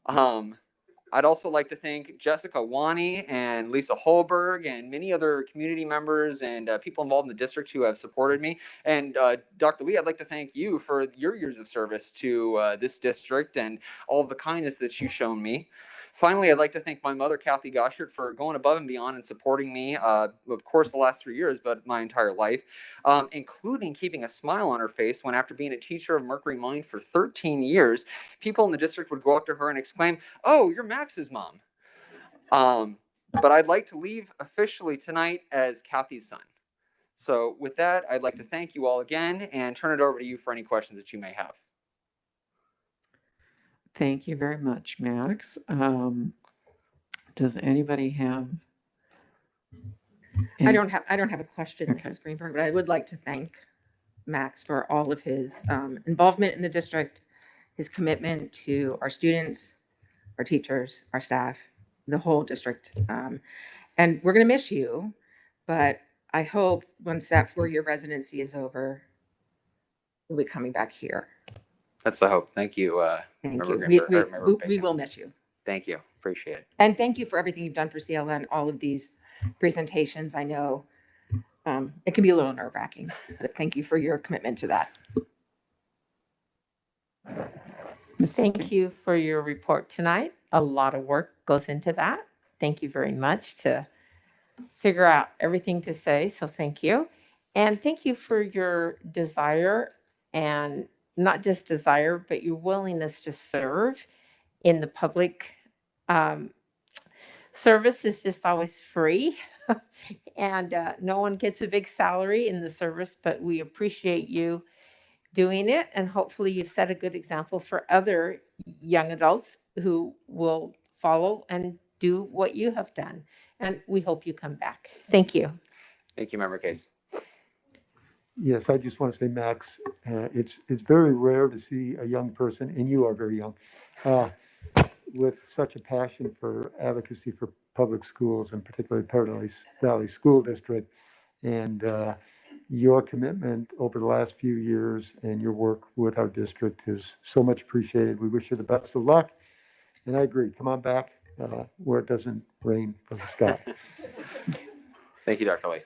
I'd also like to thank Jessica Wani and Lisa Holberg and many other community members and people involved in the district who have supported me. And Dr. Lee, I'd like to thank you for your years of service to this district and all of the kindness that you've shown me. Finally, I'd like to thank my mother, Kathy Goshert, for going above and beyond and supporting me, of course, the last 3 years, but my entire life, including keeping a smile on her face when, after being a teacher of Mercury Mine for 13 years, people in the district would go up to her and exclaim, "Oh, you're Max's mom." But I'd like to leave officially tonight as Kathy's son. So with that, I'd like to thank you all again and turn it over to you for any questions that you may have. Thank you very much, Max. Does anybody have? I don't have a question, Okay. Mrs. Greenberg, but I would like to thank Max for all of his involvement in the district, his commitment to our students, our teachers, our staff, the whole district. And we're going to miss you, but I hope once that 4-year residency is over, you'll be coming back here. That's the hope. Thank you. Thank Member you. Greenberg, We will miss you. Thank you. Appreciate it. And thank you for everything you've done for CLN, all of these presentations. I know it can be a little nerve-wracking, but thank you for your commitment to that. Thank you for your report tonight. A lot of work goes into that. Thank you very much to figure out everything to say, so thank you. And thank you for your desire, and not just desire, but your willingness to serve in the public. Service is just always free, and no one gets a big salary in the service, but we appreciate you doing it, and hopefully you've set a good example for other young adults who will follow and do what you have done. And we hope you come back. Thank you. Thank you, Member Case. Yes, I just want to say, Max, it's very rare to see a young person, and you are very young, with such a passion for advocacy for public schools, and particularly Paradise Valley School District. And your commitment over the last few years and your work with our district is so much appreciated. We wish you the best of luck. And I agree, come on back where it doesn't rain from the sky. Thank you, Dr. Lee.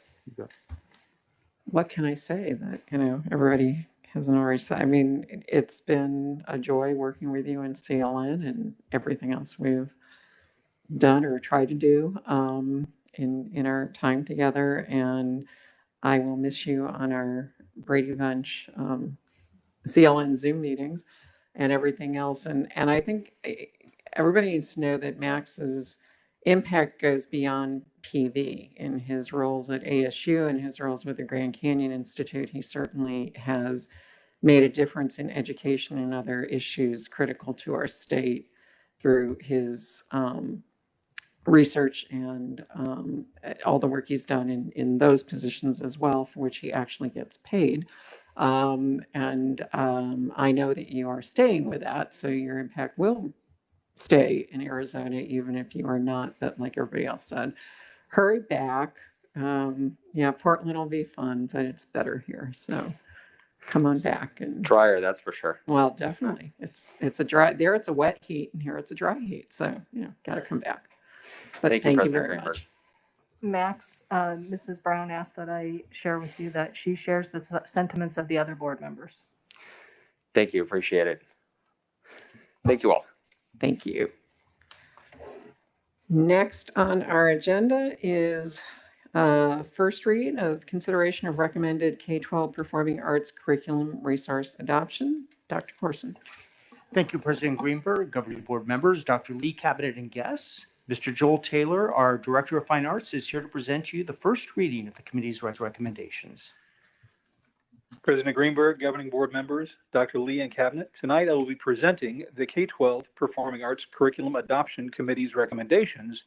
What can I say that, you know, everybody hasn't already said? I mean, it's been a joy working with you in CLN and everything else we've done or tried to do in our time together. And I will miss you on our Brady Bunch CLN Zoom meetings and everything else. And I think everybody needs to know that Max's impact goes beyond PV. In his roles at ASU and his roles with the Grand Canyon Institute, he certainly has made a difference in education and other issues critical to our state through his research and all the work he's done in those positions as well, for which he actually gets paid. I know that you are staying with that, so your impact will stay in Arizona, even if you are not. But like everybody else said, hurry back. Yeah, Portland will be fun, but it's better here. So come on back. And drier, that's for sure. Well, definitely. It's a dry, there it's a wet heat, and here it's a dry heat. So, you know, got to come back. But thank you very much. Max, Mrs. Brown asked that I share with you that she shares the sentiments of the other board members. Thank you. Appreciate it. Thank you all. Thank you. Next on our agenda is first read of consideration of recommended K-12 performing arts curriculum resource adoption. Dr. Corson. Thank you, President Greenberg, governing board members, Dr. Lee, cabinet, and guests. Mr. Joel Taylor, our Director of Fine Arts, is here to present you the first reading of the committee's recommendations. President Greenberg, governing board members, Dr. Lee, and cabinet, tonight I will be presenting the K-12 Performing Arts Curriculum Adoption Committee's recommendations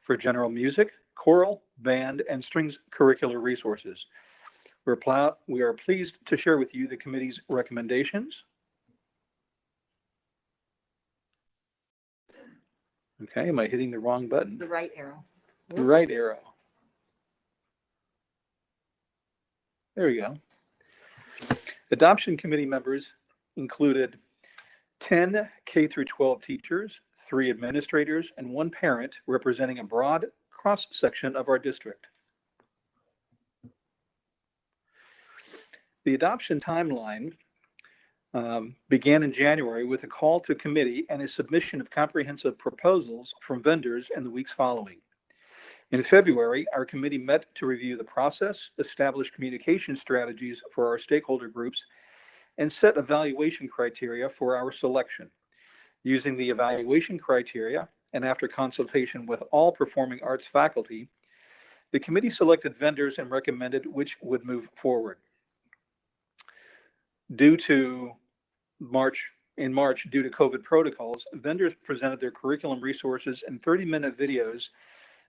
for general music, choral, band, and strings curricular resources. We are pleased to share with you the committee's recommendations. Okay, am I hitting the wrong button? The right arrow. The right arrow. There we go. Adoption committee members included 10 K through 12 teachers, 3 administrators, and 1 parent representing a broad cross-section of our district. The adoption timeline began in January with a call to committee and a submission of comprehensive proposals from vendors in the weeks following. In February, our committee met to review the process, establish communication strategies for our stakeholder groups, and set evaluation criteria for our selection. Using the evaluation criteria, and after consultation with all performing arts faculty, the committee selected vendors and recommended which would move forward. In March, due to COVID protocols, vendors presented their curriculum resources in 30-minute videos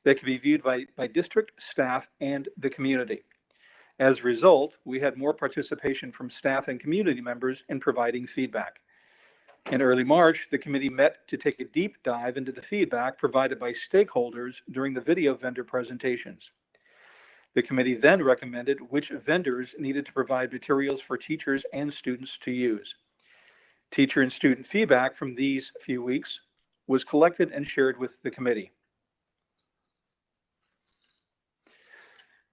that could be viewed by district staff and the community. As a result, we had more participation from staff and community members in providing feedback. In early March, the committee met to take a deep dive into the feedback provided by stakeholders during the video vendor presentations. The committee then recommended which vendors needed to provide materials for teachers and students to use. Teacher and student feedback from these few weeks was collected and shared with the committee.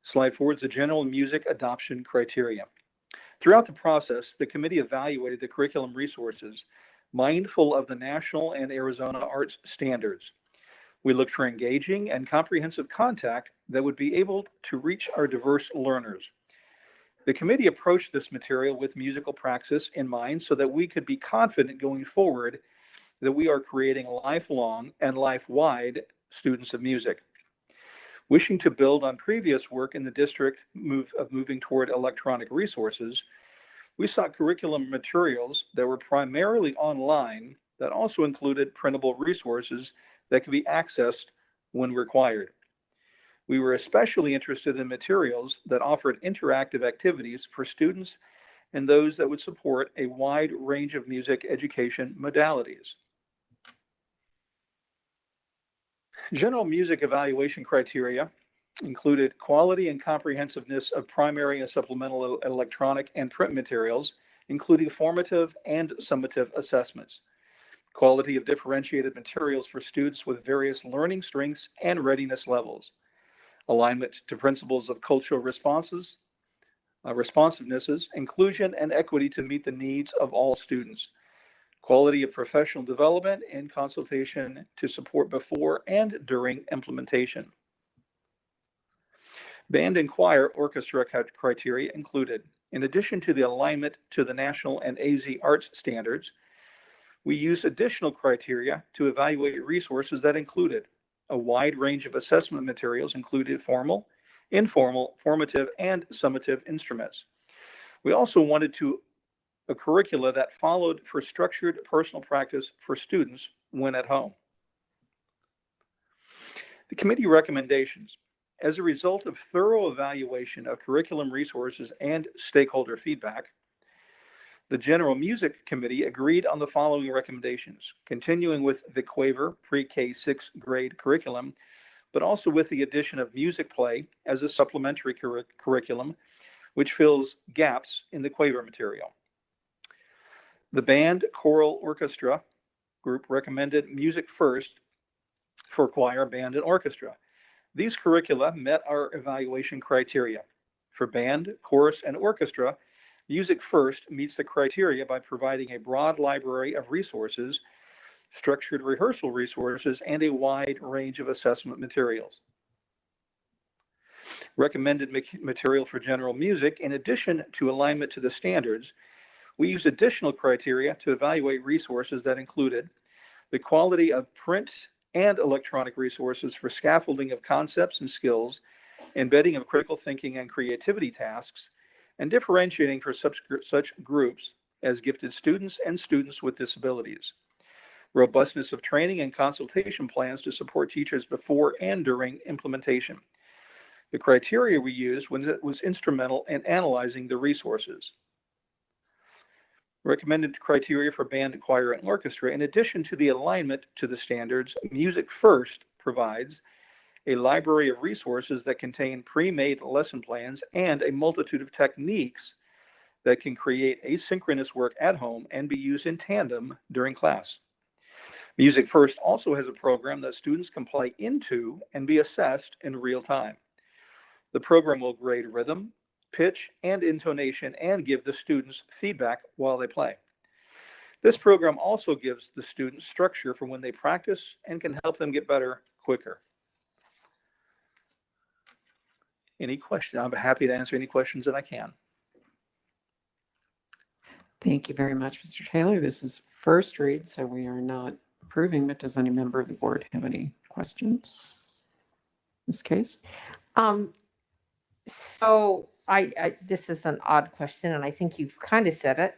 Slide 4 is the general music adoption criteria. Throughout the process, the committee evaluated the curriculum resources, mindful of the national and Arizona arts standards. We looked for engaging and comprehensive content that would be able to reach our diverse learners. The committee approached this material with musical praxis in mind so that we could be confident going forward that we are creating lifelong and life-wide students of music. Wishing to build on previous work in the district moving toward electronic resources, we sought curriculum materials that were primarily online that also included printable resources that could be accessed when required. We were especially interested in materials that offered interactive activities for students and those that would support a wide range of music education modalities. General music evaluation criteria included quality and comprehensiveness of primary and supplemental electronic and print materials, including formative and summative assessments, quality of differentiated materials for students with various learning strengths and readiness levels, alignment to principles of cultural responsiveness, inclusion, and equity to meet the needs of all students, quality of professional development and consultation to support before and during implementation. Band and choir orchestra criteria included, in addition to the alignment to the national and AZ arts standards, we used additional criteria to evaluate resources that included a wide range of assessment materials, included formal, informal, formative, and summative instruments. We also wanted a curricula that followed for structured personal practice for students when at home. The committee recommendations. As a result of thorough evaluation of curriculum resources and stakeholder feedback, the General Music Committee agreed on the following recommendations, continuing with the Quaver pre-K 6th grade curriculum, but also with the addition of music play as a supplementary curriculum, which fills gaps in the Quaver material. The band choral orchestra group recommended music first for choir, band, and orchestra. These curricula met our evaluation criteria. For band, chorus, and orchestra, Music First meets the criteria by providing a broad library of resources, structured rehearsal resources, and a wide range of assessment materials. Recommended material for general music, in addition to alignment to the standards, we used additional criteria to evaluate resources that included the quality of print and electronic resources for scaffolding of concepts and skills, embedding of critical thinking and creativity tasks, and differentiating for such groups as gifted students and students with disabilities. Robustness of training and consultation plans to support teachers before and during implementation. The criteria we used was instrumental in analyzing the resources. Recommended criteria for band, choir, and orchestra, in addition to the alignment to the standards, Music First provides a library of resources that contain pre-made lesson plans and a multitude of techniques that can create asynchronous work at home and be used in tandem during class. Music First also has a program that students can play into and be assessed in real time. The program will grade rhythm, pitch, and intonation and give the students feedback while they play. This program also gives the students structure for when they practice and can help them get better quicker. Any questions? I'm happy to answer any questions that I can. Thank you very much, Mr. Taylor. This is first read, so we are not approving, but does any member of the board have any questions? This case? So this is an odd question, and I think you've kind of said it,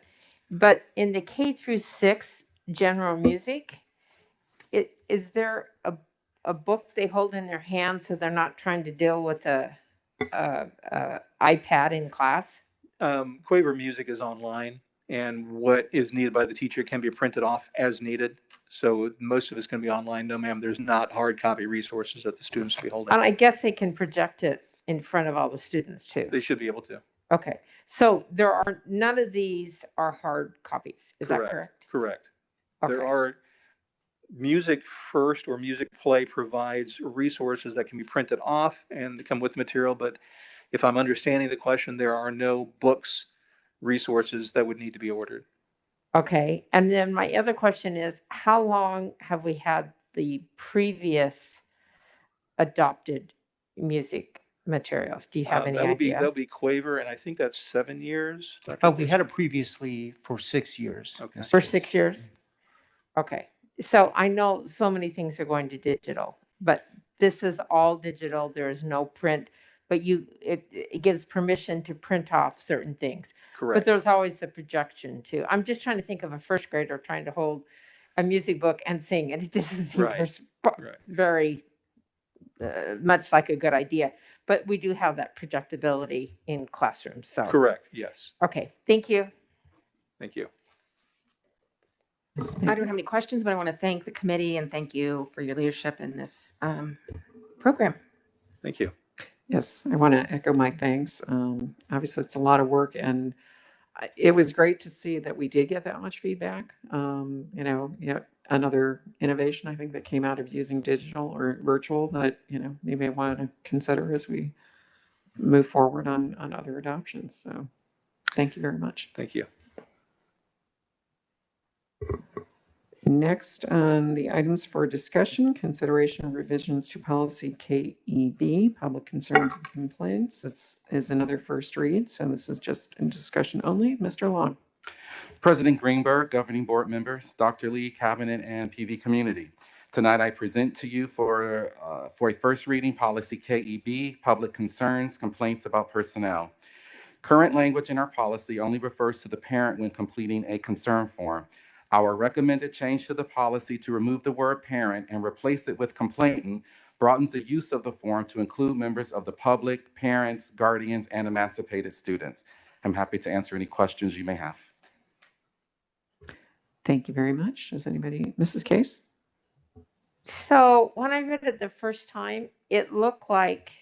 but in the K through 6 general music, is there a book they hold in their hands so they're not trying to deal with a iPad in class? Quaver Music is online, and what is needed by the teacher can be printed off as needed. So most of it's going to be online. No, ma'am, there's not hard copy resources that the students will be holding. And I guess they can project it in front of all the students too. They should be able to. Okay, so there are none of these are hard copies. Is that correct? Correct. Okay. There are Music First or Music Play provides resources that can be printed off and come with material. But if I'm understanding the question, there are no books, resources that would need to be ordered. Okay, and then my other question is, how long have we had the previous adopted music materials? Do you have any idea? That would be Quaver, and I think that's 7 years. We had it previously for 6 years. Okay. For 6 years? Okay, so I know so many things are going to digital, but this is all digital. There is no print, but it gives permission to print off certain things. Correct. But there's always a projection too. I'm just trying to think of a first grader trying to hold a music book and sing, and it doesn't seem very much like a good idea. But we do have that projectability in classrooms. So correct. Yes. Okay. Thank you. Thank you. I don't have any questions, but I want to thank the committee and thank you for your leadership in this program. Thank you. Yes, I want to echo my thanks. Obviously, it's a lot of work, and it was great to see that we did get that much feedback. Another innovation I think that came out of using digital or virtual that maybe I want to consider as we move forward on other adoptions. So, thank you very much. Thank you. Next on the items for discussion, consideration of revisions to policy KEB, public concerns and complaints. This is another first read, so this is just in discussion only. Mr. Long. President Greenberg, governing board members, Dr. Lee, cabinet, and PV community. Tonight, I present to you for a first reading policy KEB, public concerns, complaints about personnel. Current language in our policy only refers to the parent when completing a concern form. Our recommended change to the policy to remove the word parent and replace it with complainant broadens the use of the form to include members of the public, parents, guardians, and emancipated students. I'm happy to answer any questions you may have. Thank you very much. Does anybody, Mrs. Case? So when I read it the first time, it looked like,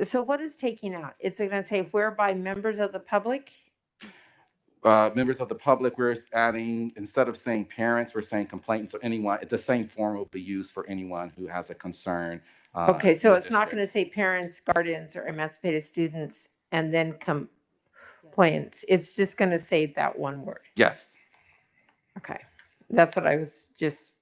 so what is taking out? Is it going to say whereby members of the public? Members of the public, we're adding, instead of saying parents, we're saying complainants or anyone. The same form will be used for anyone who has a concern. Okay, in so the it's not district. going to say parents, guardians, or emancipated students and then complainants. It's just going to say that one word. Yes. Okay. That's what I was just,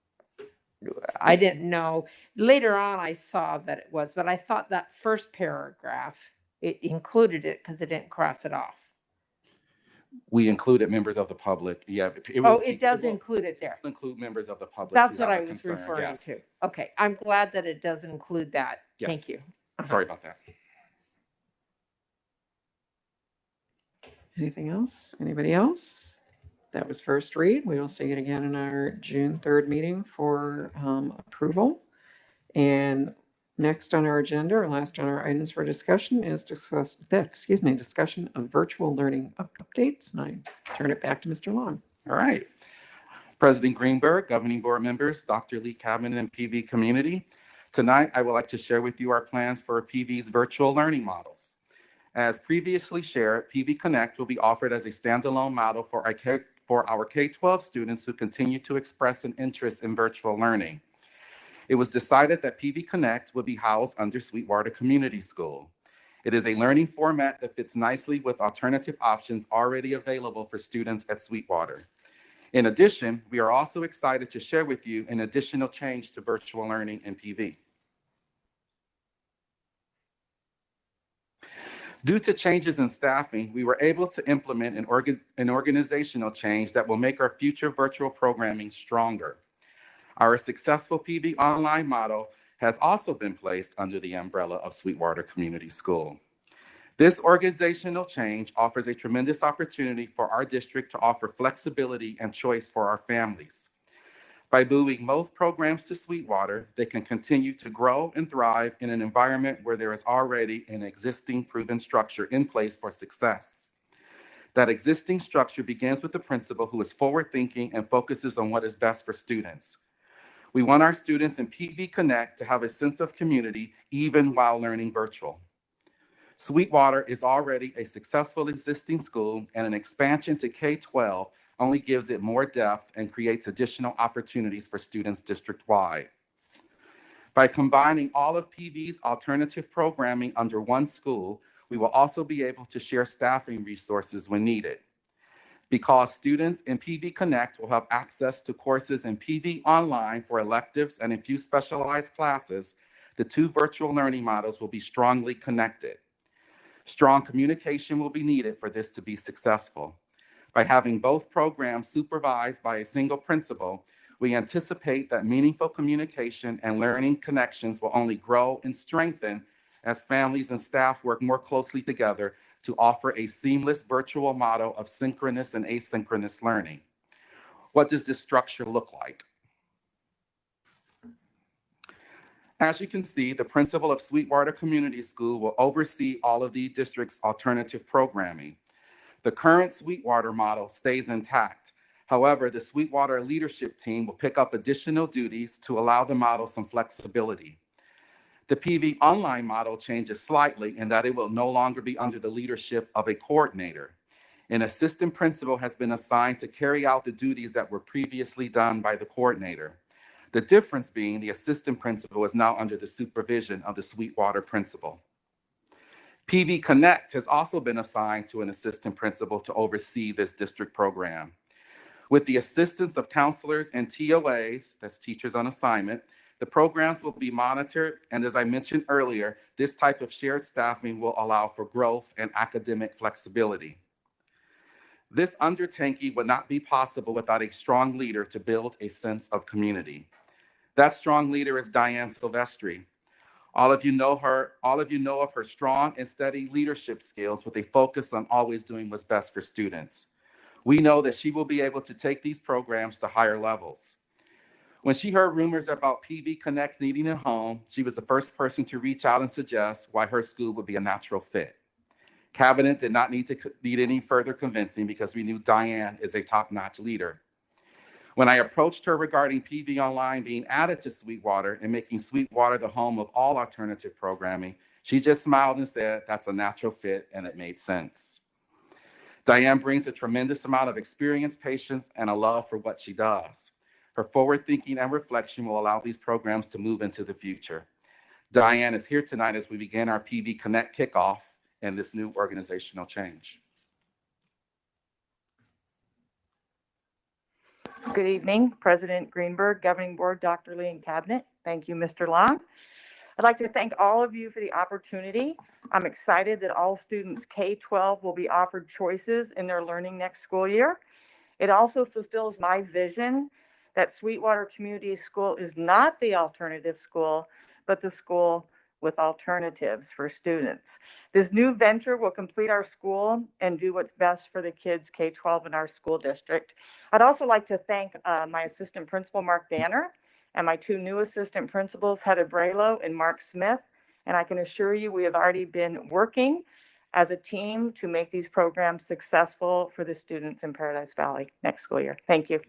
I didn't know. Later on, I saw that it was, but I thought that first paragraph, it included it because it didn't cross it off. We included members of the public. Yeah. It does include it there. Include members of the public. That's who what have I a was concern. referring Yes. to. Okay, I'm glad that it does include that. Yes. Thank you. Sorry about that. Anything else? Anybody else? That was first read. We will see it again in our June 3rd meeting for approval. And next on our agenda, or last on our items for discussion, is discussion of virtual learning updates. And I turn it back to Mr. Long. All right. President Greenberg, governing board members, Dr. Lee Cabinet, and PV community. Tonight, I would like to share with you our plans for PV's virtual learning models. As previously shared, PV Connect will be offered as a standalone model for our K-12 students who continue to express an interest in virtual learning. It was decided that PV Connect would be housed under Sweetwater Community School. It is a learning format that fits nicely with alternative options already available for students at Sweetwater. In addition, we are also excited to share with you an additional change to virtual learning in PV. Due to changes in staffing, we were able to implement an organizational change that will make our future virtual programming stronger. Our successful PV online model has also been placed under the umbrella of Sweetwater Community School. This organizational change offers a tremendous opportunity for our district to offer flexibility and choice for our families. By moving both programs to Sweetwater, they can continue to grow and thrive in an environment where there is already an existing proven structure in place for success. That existing structure begins with the principal who is forward-thinking and focuses on what is best for students. We want our students in PV Connect to have a sense of community even while learning virtual. Sweetwater is already a successful existing school, and an expansion to K-12 only gives it more depth and creates additional opportunities for students district-wide. By combining all of PV's alternative programming under one school, we will also be able to share staffing resources when needed. Because students in PV Connect will have access to courses in PV Online for electives and a few specialized classes, the two virtual learning models will be strongly connected. Strong communication will be needed for this to be successful. By having both programs supervised by a single principal, we anticipate that meaningful communication and learning connections will only grow and strengthen as families and staff work more closely together to offer a seamless virtual model of synchronous and asynchronous learning. What does this structure look like? As you can see, the principal of Sweetwater Community School will oversee all of the district's alternative programming. The current Sweetwater model stays intact. However, the Sweetwater leadership team will pick up additional duties to allow the model some flexibility. The PV Online model changes slightly in that it will no longer be under the leadership of a coordinator. An assistant principal has been assigned to carry out the duties that were previously done by the coordinator. The difference being the assistant principal is now under the supervision of the Sweetwater principal. PV Connect has also been assigned to an assistant principal to oversee this district program. With the assistance of counselors and TOAs, that's teachers on assignment, the programs will be monitored, and as I mentioned earlier, this type of shared staffing will allow for growth and academic flexibility. This undertaking would not be possible without a strong leader to build a sense of community. That strong leader is Diane Silvestri. All of you know of her strong and steady leadership skills with a focus on always doing what's best for students. We know that she will be able to take these programs to higher levels. When she heard rumors about PV Connect needing a home, she was the first person to reach out and suggest why her school would be a natural fit. Cabinet did not need any further convincing because we knew Diane is a top-notch leader. When I approached her regarding PV Online being added to Sweetwater and making Sweetwater the home of all alternative programming, she just smiled and said, "That's a natural fit," and it made sense. Diane brings a tremendous amount of experience, patience, and a love for what she does. Her forward thinking and reflection will allow these programs to move into the future. Diane is here tonight as we begin our PV Connect kickoff and this new organizational change. Good evening, President Greenberg, Governing Board, Dr. Lee, and Cabinet. Thank you, Mr. Long. I'd like to thank all of you for the opportunity. I'm excited that all students K-12 will be offered choices in their learning next school year. It also fulfills my vision that Sweetwater Community School is not the alternative school, but the school with alternatives for students. This new venture will complete our school and do what's best for the kids K-12 in our school district. I'd also like to thank my assistant principal, Mark Danner, and my two new assistant principals, Heather Braylow and Mark Smith. And I can assure you, we have already been working as a team to make these programs successful for the students in Paradise Valley next school year. Thank you.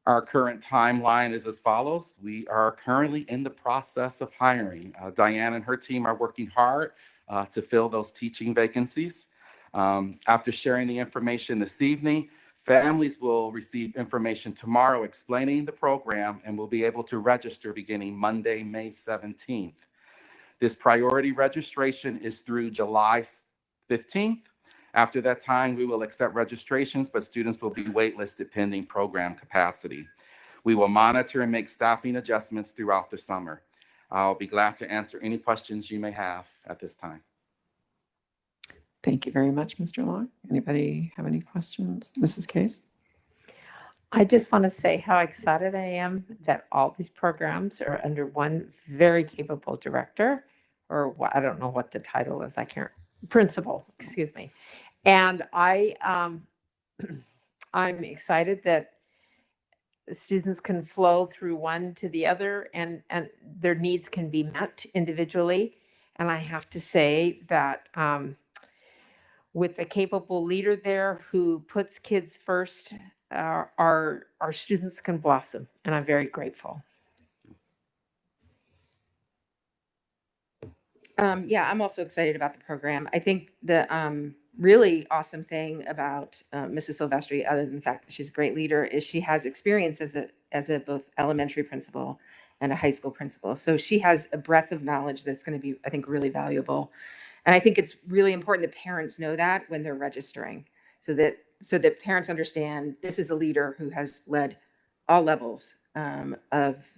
Our current timeline is as follows. We are currently in the process of hiring. Diane and her team are working hard to fill those teaching vacancies. After sharing the information this evening, families will receive information tomorrow explaining the program and will be able to register beginning Monday, May 17th. This priority registration is through July 15th. After that time, we will accept registrations, but students will be waitlisted pending program capacity. We will monitor and make staffing adjustments throughout the summer. I'll be glad to answer any questions you may have at this time. Thank you very much, Mr. Long. Anybody have any questions? Mrs. Case? I just want to say how excited I am that all these programs are under one very capable director, or I don't know what the title is. I can't, principal, excuse me. And I'm excited that students can flow through one to the other and their needs can be met individually. And I have to say that with a capable leader there who puts kids first, our students can blossom, and I'm very grateful. Yeah, I'm also excited about the program. I think the really awesome thing about Mrs. Silvestri, other than the fact that she's a great leader, is she has experience as a both elementary principal and a high school principal. So she has a breadth of knowledge that's going to be, I think, really valuable. And I think it's really important that parents know that when they're registering, so that parents understand this is a leader who has led all levels of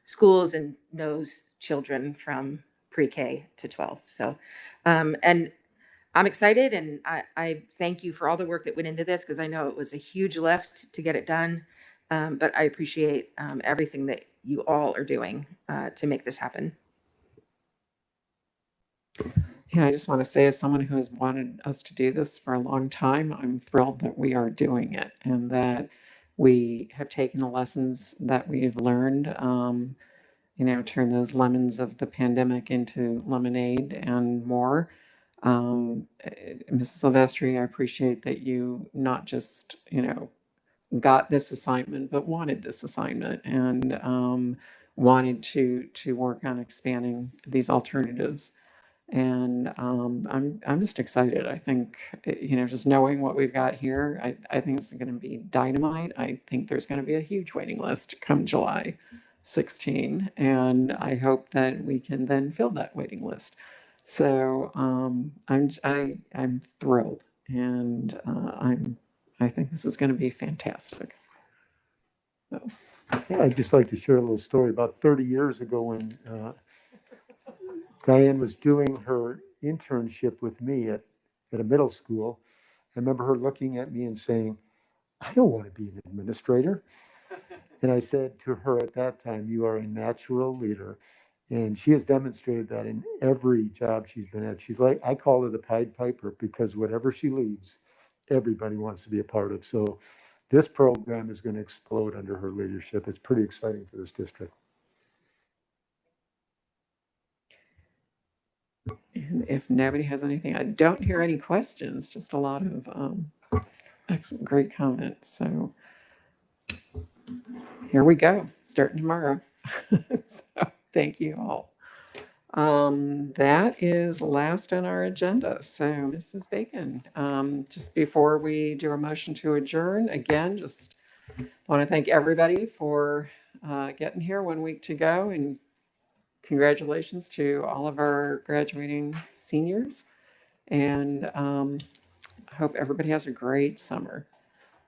schools and knows children from pre-K to 12. So, and I'm excited, and I thank you for all the work that went into this, because I know it was a huge lift to get it done. But I appreciate everything that you all are doing to make this happen. Yeah, I just want to say, as someone who has wanted us to do this for a long time, I'm thrilled that we are doing it and that we have taken the lessons that we've learned, turn those lemons of the pandemic into lemonade and more. Mrs. Silvestri, I appreciate that you not just, got this assignment, but wanted this assignment and wanted to work on expanding these alternatives. And I'm just excited. I think, just knowing what we've got here, I think it's going to be dynamite. I think there's going to be a huge waiting list come July 16, and I hope that we can then fill that waiting list. So I'm thrilled, and I think this is going to be fantastic. So. Yeah, I'd just like to share a little story. About 30 years ago, when Diane was doing her internship with me at a middle school, I remember her looking at me and saying, "I don't want to be an administrator." And I said to her at that time, "You are a natural leader." And she has demonstrated that in every job she's been at. She's like, I call her the Pied Piper, because whatever she leads, everybody wants to be a part of. So this program is going to explode under her leadership. It's pretty exciting for this district. And if nobody has anything, I don't hear any questions, just a lot of excellent, great comments. So here we go, starting tomorrow. So thank you all. That is last on our agenda. So Mrs. Bacon, just before we do a motion to adjourn, again, just want to thank everybody for getting here 1 week to go, and congratulations to all of our graduating seniors. And I hope everybody has a great summer.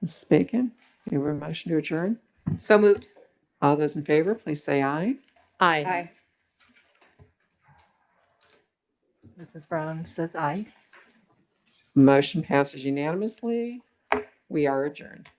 Mrs. Bacon, you have a motion to adjourn? So moved. All those in favor, please say aye. Aye. Mrs. Brown says aye. Motion passes unanimously. We are adjourned.